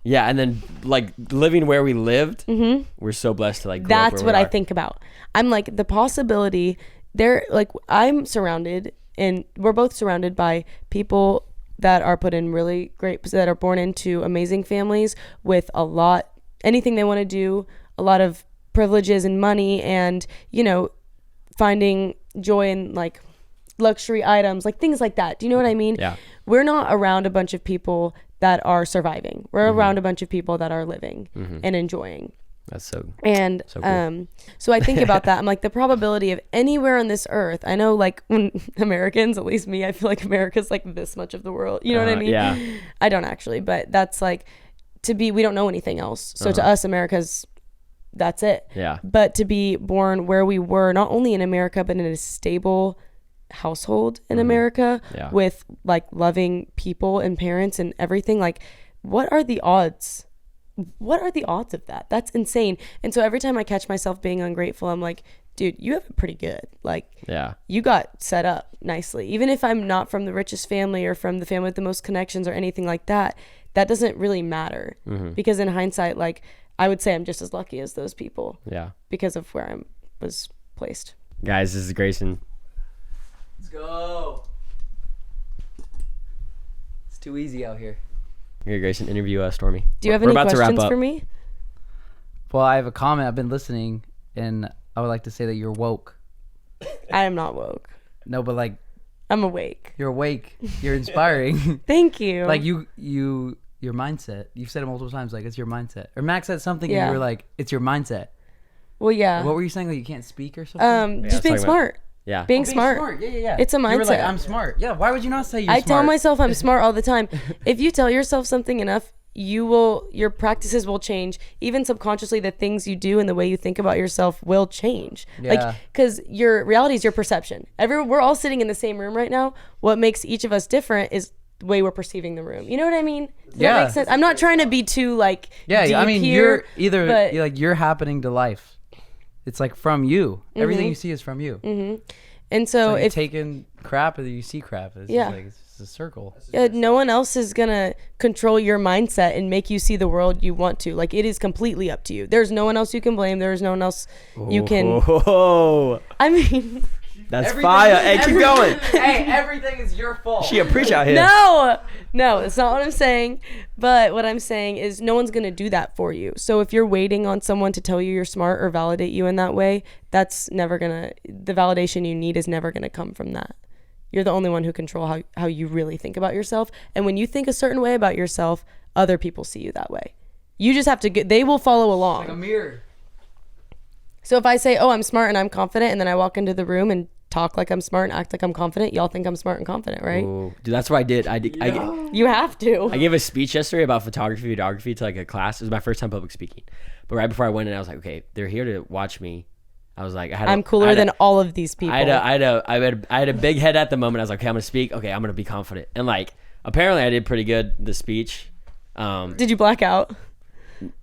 Speaker 1: yeah, and then like living where we lived, we're so blessed to like grow
Speaker 2: That's
Speaker 1: up where
Speaker 2: what
Speaker 1: we
Speaker 2: I
Speaker 1: are.
Speaker 2: think about. I'm like the possibility there, like I'm surrounded and we're both surrounded by people that are put in really great, that are born into amazing families with a lot, anything they want to do, a lot of privileges and money and, you know, finding joy in like luxury items, like things like that. Do you know what I mean?
Speaker 1: Yeah.
Speaker 2: We're not around a bunch of people that are surviving. We're around a bunch of people that are living and enjoying.
Speaker 1: That's so
Speaker 2: And
Speaker 1: so cool.
Speaker 2: so I think about that. I'm like, the probability of anywhere on this earth, I know like when Americans, at least me, I feel like America's like this much of the world. You know what I mean?
Speaker 1: Yeah.
Speaker 2: I don't actually, but that's like we don't know anything else. So to us, America's, that's it.
Speaker 1: Yeah.
Speaker 2: But to be born where we were, not only in America, but in a stable household in America
Speaker 1: Yeah.
Speaker 2: with like loving people and parents and everything, like what are the odds of that? That's insane. And so every time I catch myself being ungrateful, I'm like, dude, you have it pretty good. Like
Speaker 1: Yeah.
Speaker 2: you got set up nicely. Even if I'm not from the richest family or from the family with the most connections or anything like that, that doesn't really matter because in hindsight, like I would say I'm just as lucky as those people
Speaker 1: Yeah.
Speaker 2: because of where I was placed.
Speaker 1: Guys, this is Grayson.
Speaker 3: Let's go. It's too easy out here.
Speaker 1: Here, Grayson, interview Stormie.
Speaker 2: Do you have
Speaker 1: We're
Speaker 2: any
Speaker 1: about to wrap
Speaker 2: questions
Speaker 1: up.
Speaker 2: for me?
Speaker 3: Well, I have a comment. I've been listening, and I would like to say that you're woke.
Speaker 2: I am not woke.
Speaker 3: No, but like
Speaker 2: I'm awake.
Speaker 3: you're awake. You're inspiring.
Speaker 2: Thank you.
Speaker 3: Like your mindset. You've said it multiple times. Like it's your mindset. Or Max said something, and
Speaker 2: Yeah.
Speaker 3: you were like, "It's your mindset."
Speaker 2: Well, yeah.
Speaker 3: What were you saying? Like you can't speak or something?
Speaker 1: Yeah, I
Speaker 2: Just
Speaker 1: was
Speaker 2: being
Speaker 1: talking about-
Speaker 2: smart.
Speaker 1: Yeah.
Speaker 2: Being
Speaker 3: Being
Speaker 2: smart.
Speaker 3: Yeah.
Speaker 2: It's a
Speaker 3: You were like,
Speaker 2: mindset.
Speaker 3: I'm smart. Yeah. Why would you not say you're
Speaker 2: I
Speaker 3: smart?
Speaker 2: tell myself I'm smart all the time. If you tell yourself something enough, your practices will change. Even subconsciously, the things you do and the way you think about yourself will change.
Speaker 3: Yeah.
Speaker 2: Like, because your reality is your perception. We're all sitting in the same room right now. What makes each of us different is the way we're perceiving the room. You know what I mean? Does
Speaker 3: Yeah.
Speaker 2: that make sense? I'm not trying to be too like
Speaker 3: Yeah.
Speaker 2: deep
Speaker 3: I mean,
Speaker 2: here,
Speaker 3: you're either
Speaker 2: but-
Speaker 3: you're happening to life. It's like from you. Everything you see is from you.
Speaker 2: and so
Speaker 3: So you
Speaker 2: if
Speaker 3: take in crap or you see crap. It's
Speaker 2: Yeah.
Speaker 3: just like it's just a circle.
Speaker 2: no one else is gonna control your mindset and make you see the world you want to. Like it is completely up to you. There's no one else you can blame. There's no one else you can.
Speaker 1: Oh,
Speaker 2: I mean,
Speaker 1: that's fire. Hey, keep going.
Speaker 3: Hey, everything is your fault.
Speaker 1: She a preach out here.
Speaker 2: no, that's not what I'm saying. But what I'm saying is no one's gonna do that for you. So if you're waiting on someone to tell you you're smart or validate you in that way, that's never gonna. The validation you need is never gonna come from that. You're the only one who control how you really think about yourself. And when you think a certain way about yourself, other people see you that way. You just have to they will follow along.
Speaker 3: Like a mirror.
Speaker 2: So if I say, oh, I'm smart and I'm confident, and then I walk into the room and talk like I'm smart and act like I'm confident, y'all think I'm smart and confident, right?
Speaker 1: Ooh, dude, that's what I did. I
Speaker 2: You have to.
Speaker 1: gave a speech yesterday about photography, videography to like a class. It was my first time public speaking. But right before I went in, I was like, okay, they're here to watch me. I was like,
Speaker 2: I'm cooler than all of these people.
Speaker 1: I had a big head at the moment. I was like, okay, I'm gonna speak. Okay, I'm gonna be confident. And like, apparently, I did pretty good the speech.
Speaker 2: Did you black out?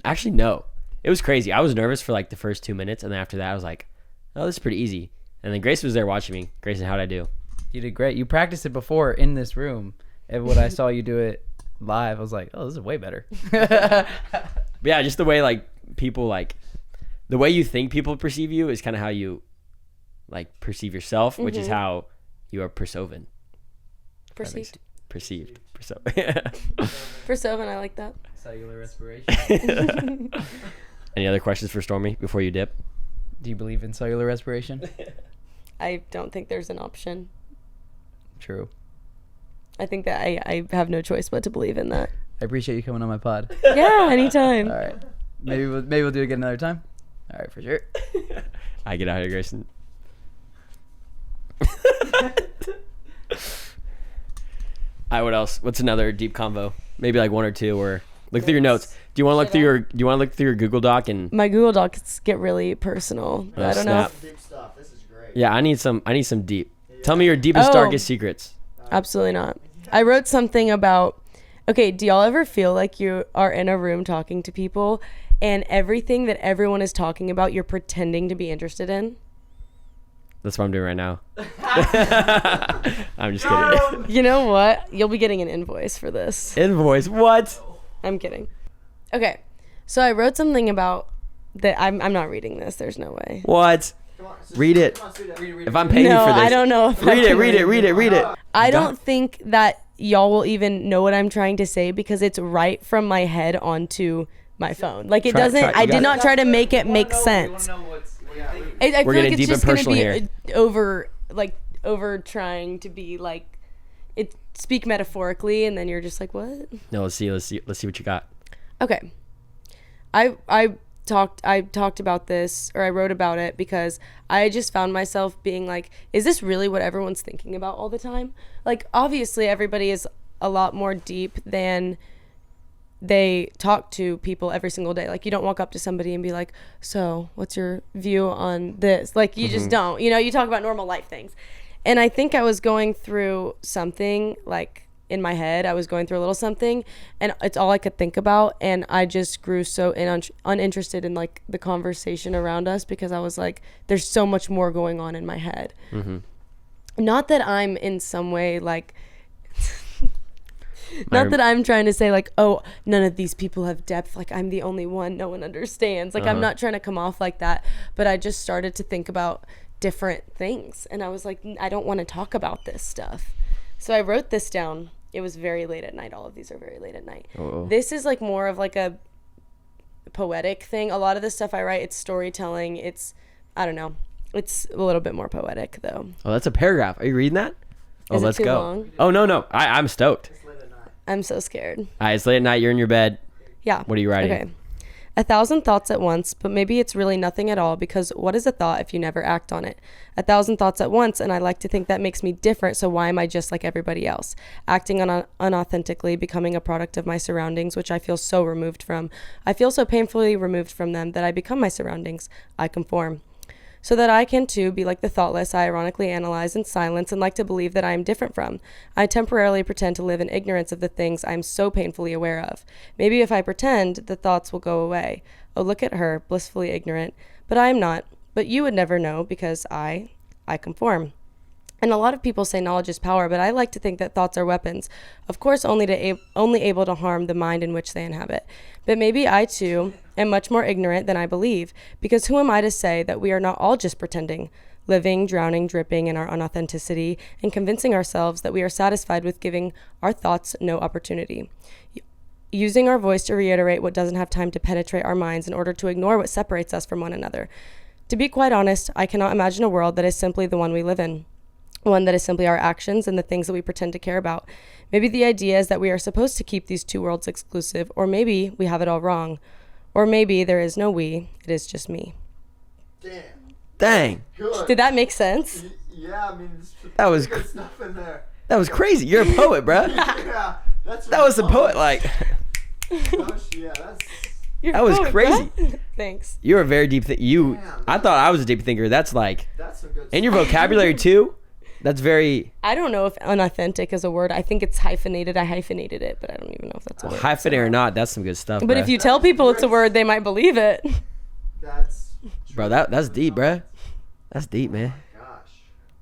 Speaker 1: Actually, no. It was crazy. I was nervous for like the first 2 minutes, and then after that, I was like, oh, this is pretty easy. And then Grayson was there watching me. Grayson, how'd I do?
Speaker 3: You did great. You practiced it before in this room. And when I saw you do it live, I was like, oh, this is way better.
Speaker 1: But yeah, just the way like people like the way you think people perceive you is kind of how you like perceive yourself, which is how you are perceived.
Speaker 2: Perceived.
Speaker 1: Perceived.
Speaker 2: Perceived, I like that.
Speaker 3: Cellular respiration.
Speaker 1: Any other questions for Stormie before you dip?
Speaker 3: Do you believe in cellular respiration?
Speaker 2: I don't think there's an option.
Speaker 3: True.
Speaker 2: I think that I have no choice but to believe in that.
Speaker 3: I appreciate you coming on my pod.
Speaker 2: Yeah, anytime.
Speaker 3: All right. Maybe we'll do it again another time. All right, for sure.
Speaker 1: I get out here, Grayson. All right, what else? What's another deep convo? Maybe like one or two, or look through your notes. Do you want to look through your Google Doc and
Speaker 2: My Google Docs get really personal.
Speaker 1: Oh,
Speaker 2: I don't know.
Speaker 1: snap.
Speaker 4: Deep stuff. This is great.
Speaker 1: Yeah, I need some deep. Tell me your deepest,
Speaker 2: Oh.
Speaker 1: darkest secrets.
Speaker 2: Absolutely not. I wrote something about, okay, do y'all ever feel like you are in a room talking to people and everything that everyone is talking about, you're pretending to be interested in?
Speaker 1: That's what I'm doing right now. I'm just kidding.
Speaker 2: You know what? You'll be getting an invoice for this.
Speaker 1: Invoice? What?
Speaker 2: I'm kidding. Okay. So I wrote something about that. I'm not reading this. There's no way.
Speaker 1: What?
Speaker 4: Come on,
Speaker 1: Read it.
Speaker 4: Come on, sweetheart.
Speaker 1: If I'm paying you
Speaker 2: No,
Speaker 1: for this,
Speaker 2: I don't know. If I can
Speaker 1: Read it.
Speaker 2: I don't think that y'all will even know what I'm trying to say because it's right from my head onto my phone. Like it
Speaker 1: Try-
Speaker 2: doesn't.
Speaker 1: try-
Speaker 2: I
Speaker 1: you
Speaker 2: did
Speaker 1: got
Speaker 2: not
Speaker 1: it.
Speaker 2: try to make it make sense. I
Speaker 1: We're
Speaker 2: feel
Speaker 1: getting
Speaker 2: like it's
Speaker 1: deep and
Speaker 2: just gonna
Speaker 1: personal
Speaker 2: be
Speaker 1: here.
Speaker 2: over trying to be like it speak metaphorically, and then you're just like, what?
Speaker 1: No, let's see what you got.
Speaker 2: Okay. I talked about this, or I wrote about it because I just found myself being like, is this really what everyone's thinking about all the time? Like, obviously everybody is a lot more deep than they talk to people every single day. Like, you don't walk up to somebody and be like, so what's your view on this? Like, you just don't, you talk about normal life things. And I think I was going through something, like, in my head. I was going through a little something, and it's all I could think about. And I just grew so uninterested in, like, the conversation around us because I was like, there's so much more going on in my head. Mm-hmm. Not that I'm in some way, like... Not that I'm trying to say, like, oh, none of these people have depth. Like, I'm the only one. No one understands. Like, I'm not trying to come off like that. But I just started to think about different things. And I was like, I don't want to talk about this stuff. So I wrote this down. It was very late at night. All of these are very late at night. Uh-oh. This is, like, more of, like, a poetic thing. A lot of the stuff I write, it's storytelling. It's, I don't know. It's a little bit more poetic, though.
Speaker 1: Oh, that's a paragraph. Are you reading that? Oh,
Speaker 2: Is it
Speaker 1: let's
Speaker 2: too
Speaker 1: go.
Speaker 2: long?
Speaker 1: Oh, no. I'm stoked.
Speaker 2: I'm so scared.
Speaker 1: All right, it's late at night. You're in your bed.
Speaker 2: Yeah.
Speaker 1: What are you writing?
Speaker 2: Okay. 1,000 thoughts at once, but maybe it's really nothing at all, because what is a thought if you never act on it? 1,000 thoughts at once, and I like to think that makes me different, so why am I just like everybody else? Acting unauthentically, becoming a product of my surroundings, which I feel so removed from. I feel so painfully removed from them that I become my surroundings. I conform. So that I can too be like the thoughtless I ironically analyze in silence and like to believe that I am different from. I temporarily pretend to live in ignorance of the things I am so painfully aware of. Maybe if I pretend, the thoughts will go away. Oh, look at her, blissfully ignorant. But I am not. But you would never know because I conform. And a lot of people say knowledge is power, but I like to think that thoughts are weapons. Of course, only able to harm the mind in which they inhabit. But maybe I, too, am much more ignorant than I believe, because who am I to say that we are not all just pretending, living, drowning, dripping in our unauthenticity, and convincing ourselves that we are satisfied with giving our thoughts no opportunity, using our voice to reiterate what doesn't have time to penetrate our minds in order to ignore what separates us from one another. To be quite honest, I cannot imagine a world that is simply the one we live in. One that is simply our actions and the things that we pretend to care about. Maybe the idea is that we are supposed to keep these two worlds exclusive, or maybe we have it all wrong. Or maybe there is no we, it is just me.
Speaker 4: Damn.
Speaker 1: Dang.
Speaker 4: Good.
Speaker 2: Did that make sense?
Speaker 4: Yeah, I mean,
Speaker 1: That was
Speaker 4: good stuff in there.
Speaker 1: That was crazy. You're a poet, bruh.
Speaker 4: Yeah, that's
Speaker 1: That was a poet. Like,
Speaker 4: Gosh, yeah, that's.
Speaker 2: You're
Speaker 1: that was
Speaker 2: cool,
Speaker 1: crazy.
Speaker 2: bruh. Thanks.
Speaker 1: You're a very deep
Speaker 4: Damn,
Speaker 1: I thought I was a deep thinker. That's like,
Speaker 4: That's some good.
Speaker 1: and your
Speaker 4: stuff.
Speaker 1: vocabulary too. That's very
Speaker 2: I don't know if unauthentic is a word. I think it's hyphenated. I hyphenated it, but I don't even know if that's a word.
Speaker 1: hyphenate or not. That's some good stuff.
Speaker 2: But
Speaker 1: bruh.
Speaker 2: if you tell people it's a word, they might believe it.
Speaker 4: That's.
Speaker 1: bro, that's deep, bruh. That's deep, man.
Speaker 4: Gosh.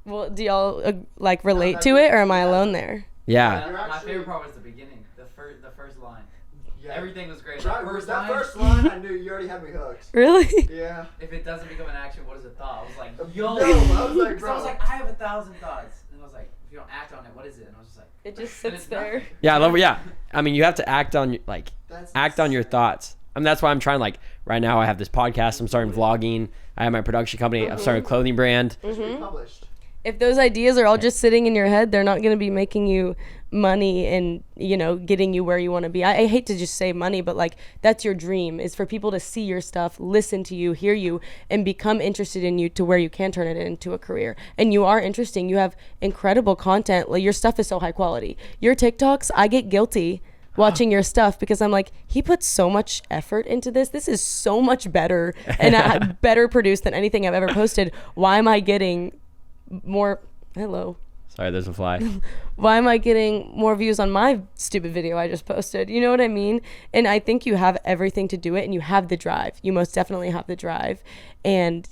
Speaker 2: Well, do y'all like relate to it, or am I alone there?
Speaker 1: Yeah.
Speaker 4: You're
Speaker 3: My
Speaker 4: actually-
Speaker 3: favorite part was the beginning, the first line.
Speaker 4: Yeah.
Speaker 3: Everything was great.
Speaker 4: That,
Speaker 3: That first
Speaker 4: that
Speaker 3: line,
Speaker 4: first line, I knew you already had me hooked.
Speaker 2: Really?
Speaker 4: Yeah.
Speaker 3: if it doesn't become an action, what is a thought? I was like,
Speaker 4: Yo,
Speaker 3: yo.
Speaker 4: I was like,
Speaker 3: 'Cause
Speaker 4: bro.
Speaker 3: I was like, I have 1,000 thoughts. And I was like, if you don't act on it, what is it? And I was just like,
Speaker 2: It just
Speaker 3: and
Speaker 2: sits
Speaker 3: it's
Speaker 2: there.
Speaker 3: nothing.
Speaker 1: Yeah, I love it. Yeah. I mean, you have to act on
Speaker 4: That's
Speaker 1: act on your thoughts. I mean, that's why I'm trying, like, right now I have this podcast. I'm starting vlogging. I have my production company. I'm starting a clothing brand.
Speaker 4: Published.
Speaker 2: If those ideas are all just sitting in your head, they're not going to be making you money and, you know, getting you where you want to be. I hate to just say money, but like that's your dream, is for people to see your stuff, listen to you, hear you, and become interested in you to where you can turn it into a career. And you are interesting. You have incredible content. Like, your stuff is so high quality. Your TikToks, I get guilty watching your stuff because I'm like, he put so much effort into this. This is so much better and better produced than anything I've ever posted. Why am I getting more? Hello.
Speaker 1: Sorry, there's a fly.
Speaker 2: Why am I getting more views on my stupid video I just posted? You know what I mean? And I think you have everything to do it, and you have the drive. You most definitely have the drive and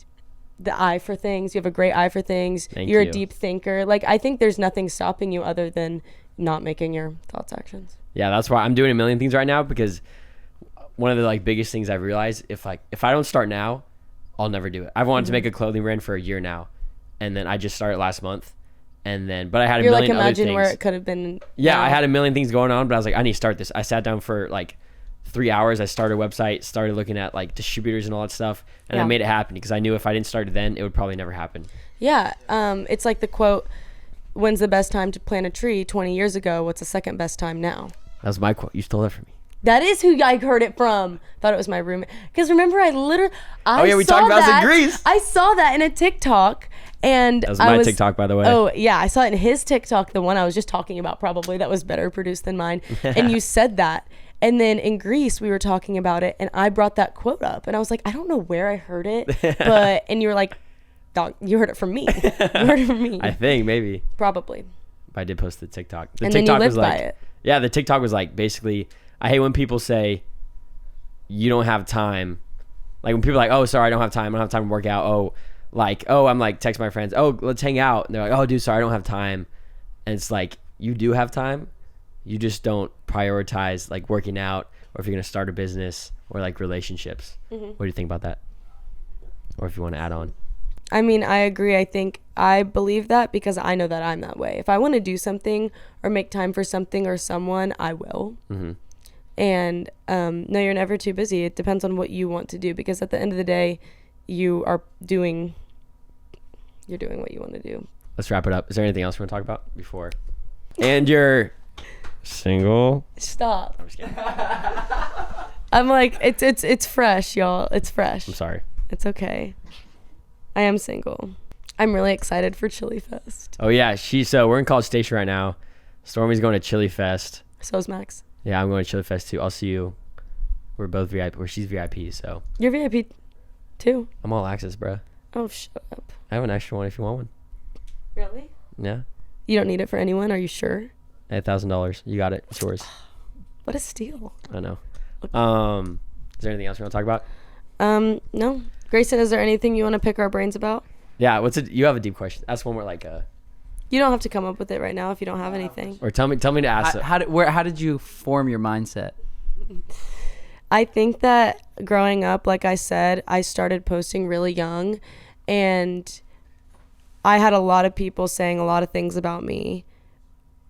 Speaker 2: the eye for things. You have a great eye for things. You're a deep thinker. Like, I think there's nothing stopping you other than not making your thoughts actions.
Speaker 1: Yeah, that's why I'm doing a million things right now, because one of the like biggest things I've realized, if I don't start now, I'll never do it. I've wanted to make a clothing brand for a year now, and then I just started last month. And then, but I had a million other things.
Speaker 2: Imagine where it could have been.
Speaker 1: Yeah, I had a million things going on, but I was like, I need to start this. I sat down for like 3 hours. I started a website, started looking at like distributors and all that stuff, and I made it happen, because I knew if I didn't start it then, it would probably never happen.
Speaker 2: Yeah, it's like the quote, "When's the best time to plant a tree? 20 years ago. What's the second best time now?"
Speaker 1: That was my quote. You stole that from me.
Speaker 2: That is who I heard it from. Thought it was my roommate. Because remember, we
Speaker 1: talked about us in Greece.
Speaker 2: I saw that in a TikTok. And
Speaker 1: that was my TikTok, by the way.
Speaker 2: Oh, yeah. I saw it in his TikTok, the one I was just talking about, probably, that was better produced than mine. And you said that. And then in Greece, we were talking about it, and I brought that quote up. And I was like, I don't know where I heard it. And you were like, dog, you heard it from me. You heard it from me.
Speaker 1: I think, maybe.
Speaker 2: Probably.
Speaker 1: But I did post the TikTok.
Speaker 2: And then you lived by it.
Speaker 1: Yeah, the TikTok was like, basically, I hate when people say, you don't have time. Like, when people are like, oh, sorry, I don't have time. I don't have time to work out. Oh, I'm like, text my friends, oh, let's hang out. And they're like, oh, dude, sorry, I don't have time. And it's like, you do have time. You just don't prioritize like working out, or if you're going to start a business, or like relationships. What do you think about that? Or if you want to add on.
Speaker 2: I mean, I agree. I think I believe that because I know that I'm that way. If I want to do something or make time for something or someone, I will. And no, you're never too busy. It depends on what you want to do, because at the end of the day, you're doing what you want to do.
Speaker 1: Let's wrap it up. Is there anything else you want to talk about before? And you're single?
Speaker 2: Stop.
Speaker 1: I'm just kidding.
Speaker 2: I'm like, it's fresh, y'all. It's fresh.
Speaker 1: I'm sorry.
Speaker 2: It's okay. I am single. I'm really excited for Chili Fest.
Speaker 1: Oh yeah, we're in College Station right now. Stormie's going to Chili Fest.
Speaker 2: So is Max.
Speaker 1: Yeah, I'm going to Chili Fest too. I'll see you. We're both VIP. She's VIP, so.
Speaker 2: You're VIP too.
Speaker 1: I'm all access, bro.
Speaker 2: Oh, shut up.
Speaker 1: I have an extra one if you want one.
Speaker 2: Really?
Speaker 1: Yeah.
Speaker 2: You don't need it for anyone? Are you sure?
Speaker 1: $1,000. You got it. It's yours.
Speaker 2: What a steal.
Speaker 1: I know. Is there anything else you want to talk about?
Speaker 2: No. Grayson, is there anything you want to pick our brains about?
Speaker 1: Yeah. You have a deep question. Ask one more like
Speaker 2: You don't have to come up with it right now if you don't have anything.
Speaker 1: Or tell me to ask.
Speaker 3: How did you form your mindset?
Speaker 2: I think that growing up, like I said, I started posting really young, and I had a lot of people saying a lot of things about me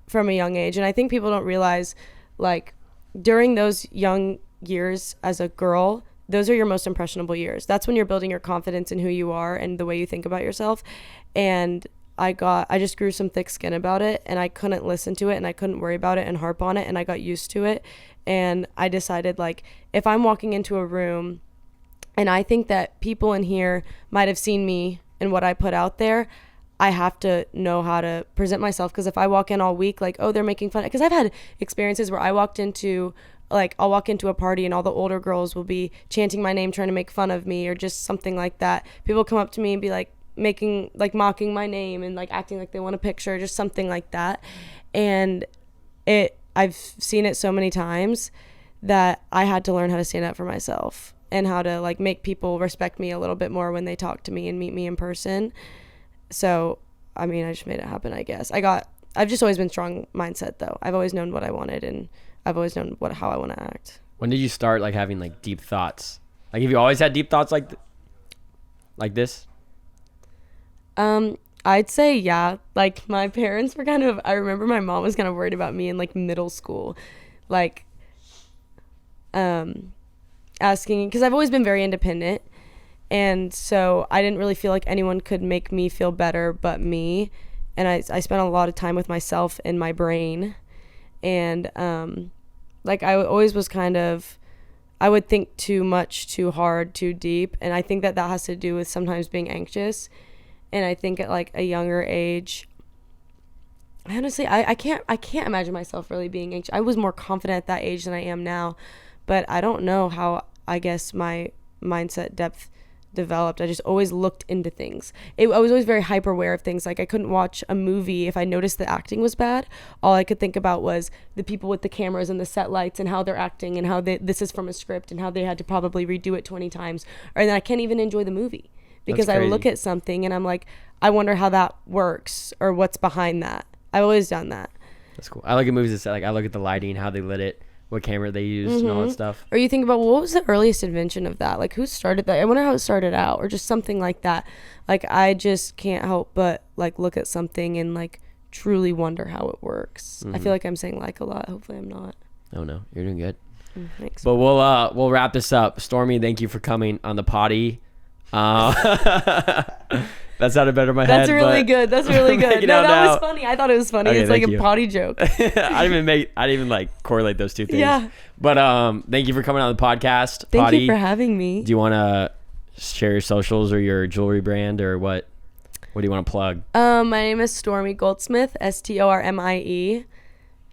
Speaker 2: from a young age. And I think people don't realize, like, during those young years as a girl, those are your most impressionable years. That's when you're building your confidence in who you are and the way you think about yourself. And I just grew some thick skin about it, and I couldn't listen to it, and I couldn't worry about it and harp on it, and I got used to it. And I decided, like, if I'm walking into a room and I think that people in here might have seen me and what I put out there, I have to know how to present myself. Because if I walk in all week like, oh, they're making fun, because I've had experiences where I'll walk into a party and all the older girls will be chanting my name, trying to make fun of me, or just something like that. People come up to me and be like, mocking my name and like acting like they want a picture, just something like that. And I've seen it so many times that I had to learn how to stand up for myself and how to like make people respect me a little bit more when they talk to me and meet me in person. So, I mean, I just made it happen, I guess. I've just always been strong mindset though. I've always known what I wanted, and I've always known how I want to act.
Speaker 1: When did you start like having like deep thoughts? Like, have you always had deep thoughts like this?
Speaker 2: I'd say, yeah. Like, my parents were I remember my mom was kind of worried about me in like middle school, like, asking, because I've always been very independent, and so I didn't really feel like anyone could make me feel better but me. And I spent a lot of time with myself in my brain, And like I always was kind of, I would think too much, too hard, too deep, and I think that has to do with sometimes being anxious. And I think at like a younger age, honestly, I can't imagine myself really being anxious. I was more confident at that age than I am now, but I don't know how, I guess, my mindset depth developed. I just always looked into things. I was always very hyper aware of things. Like I couldn't watch a movie if I noticed the acting was bad. All I could think about was the people with the cameras and the set lights and how they're acting and how this is from a script and how they had to probably redo it 20 times. Or then I can't even enjoy the movie because I look at something and I'm like, I wonder how that works or what's behind that. I've always done that.
Speaker 1: That's cool. I look at movies that like I look at the lighting, how they lit it, what camera they used, and all that stuff.
Speaker 2: Or you think about, well, what was the earliest invention of that? Like who started that? I wonder how it started out, or just something like that. Like I just can't help but like look at something and like truly wonder how it works. I feel like I'm saying like a lot. Hopefully I'm not.
Speaker 1: Oh no, you're doing good.
Speaker 2: Thanks.
Speaker 1: But we'll wrap this up. Stormie, thank you for coming on the potty. That sounded better in my head.
Speaker 2: That's really good. That's really good. No, that was funny. I thought it was funny.
Speaker 1: Okay,
Speaker 2: it's like
Speaker 1: thank
Speaker 2: a
Speaker 1: you.
Speaker 2: potty joke.
Speaker 1: I didn't even like correlate those two things.
Speaker 2: Yeah.
Speaker 1: But thank you for coming on the podcast.
Speaker 2: Thank
Speaker 1: Potty.
Speaker 2: you for having me.
Speaker 1: Do you want to share your socials or your jewelry brand or what? What do you want to plug?
Speaker 2: My name is Stormie Goldsmith, Stormie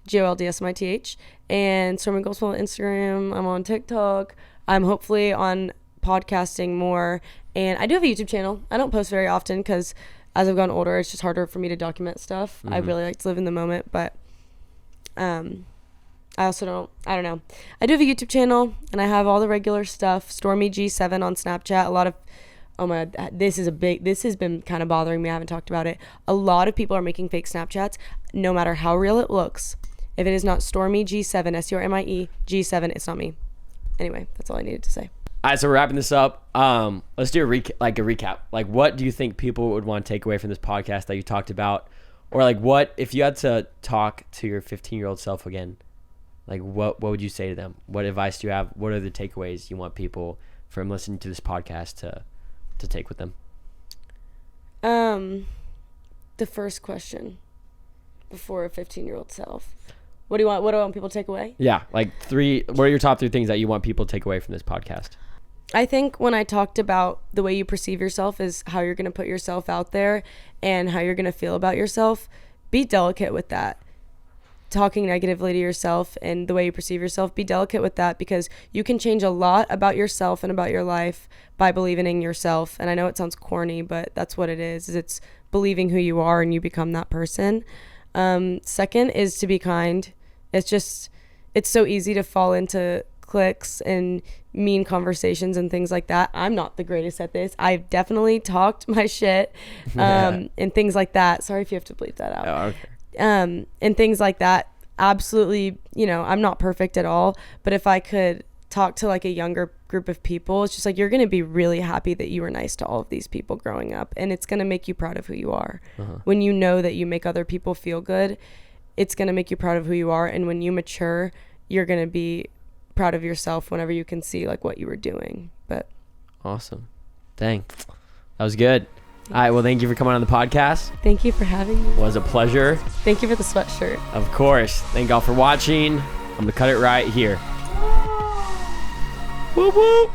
Speaker 2: Goldsmith, and Stormie Goldsmith on Instagram. I'm on TikTok. I'm hopefully on podcasting more, and I do have a YouTube channel. I don't post very often because as I've gotten older, it's just harder for me to document stuff. I really like to live in the moment, but I also I don't know. I do have a YouTube channel, and I have all the regular stuff. Stormie G7 on Snapchat. A lot of, oh my God, this has been kind of bothering me. I haven't talked about it. A lot of people are making fake Snapchats, no matter how real it looks. If it is not Stormie G7, Stormie G7, it's not me. Anyway, that's all I needed to say.
Speaker 1: All right, so we're wrapping this up. Let's do a recap. Like, what do you think people would want to take away from this podcast that you talked about? Or like, what if you had to talk to your 15-year-old self again? Like, what would you say to them? What advice do you have? What are the takeaways you want people from listening to this podcast to take with them?
Speaker 2: The first question before a 15-year-old self. What do you want people to take away?
Speaker 1: Yeah, like what are your top 3 things that you want people to take away from this podcast?
Speaker 2: I think when I talked about the way you perceive yourself is how you're going to put yourself out there and how you're going to feel about yourself. Be delicate with that. Talking negatively to yourself and the way you perceive yourself, be delicate with that, because you can change a lot about yourself and about your life by believing in yourself. And I know it sounds corny, but that's what it is. It's believing who you are and you become that person. Second is to be kind. It's so easy to fall into cliques and mean conversations and things like that. I'm not the greatest at this. I've definitely talked my shit and things like that. Sorry if you have to bleep that out.
Speaker 1: Oh, okay.
Speaker 2: And things like that. Absolutely, I'm not perfect at all, but if I could talk to like a younger group of people, it's just like you're going to be really happy that you were nice to all of these people growing up, and it's going to make you proud of who you are. When you know that you make other people feel good, it's going to make you proud of who you are, and when you mature, you're going to be proud of yourself whenever you can see like what you were doing. But
Speaker 1: awesome. Dang, that was good. All right, well, thank you for coming on the podcast.
Speaker 2: Thank you for having me.
Speaker 1: It was a pleasure.
Speaker 2: Thank you for the sweatshirt.
Speaker 1: Of course. Thank y'all for watching. I'm gonna cut it right here. Whoop whoop.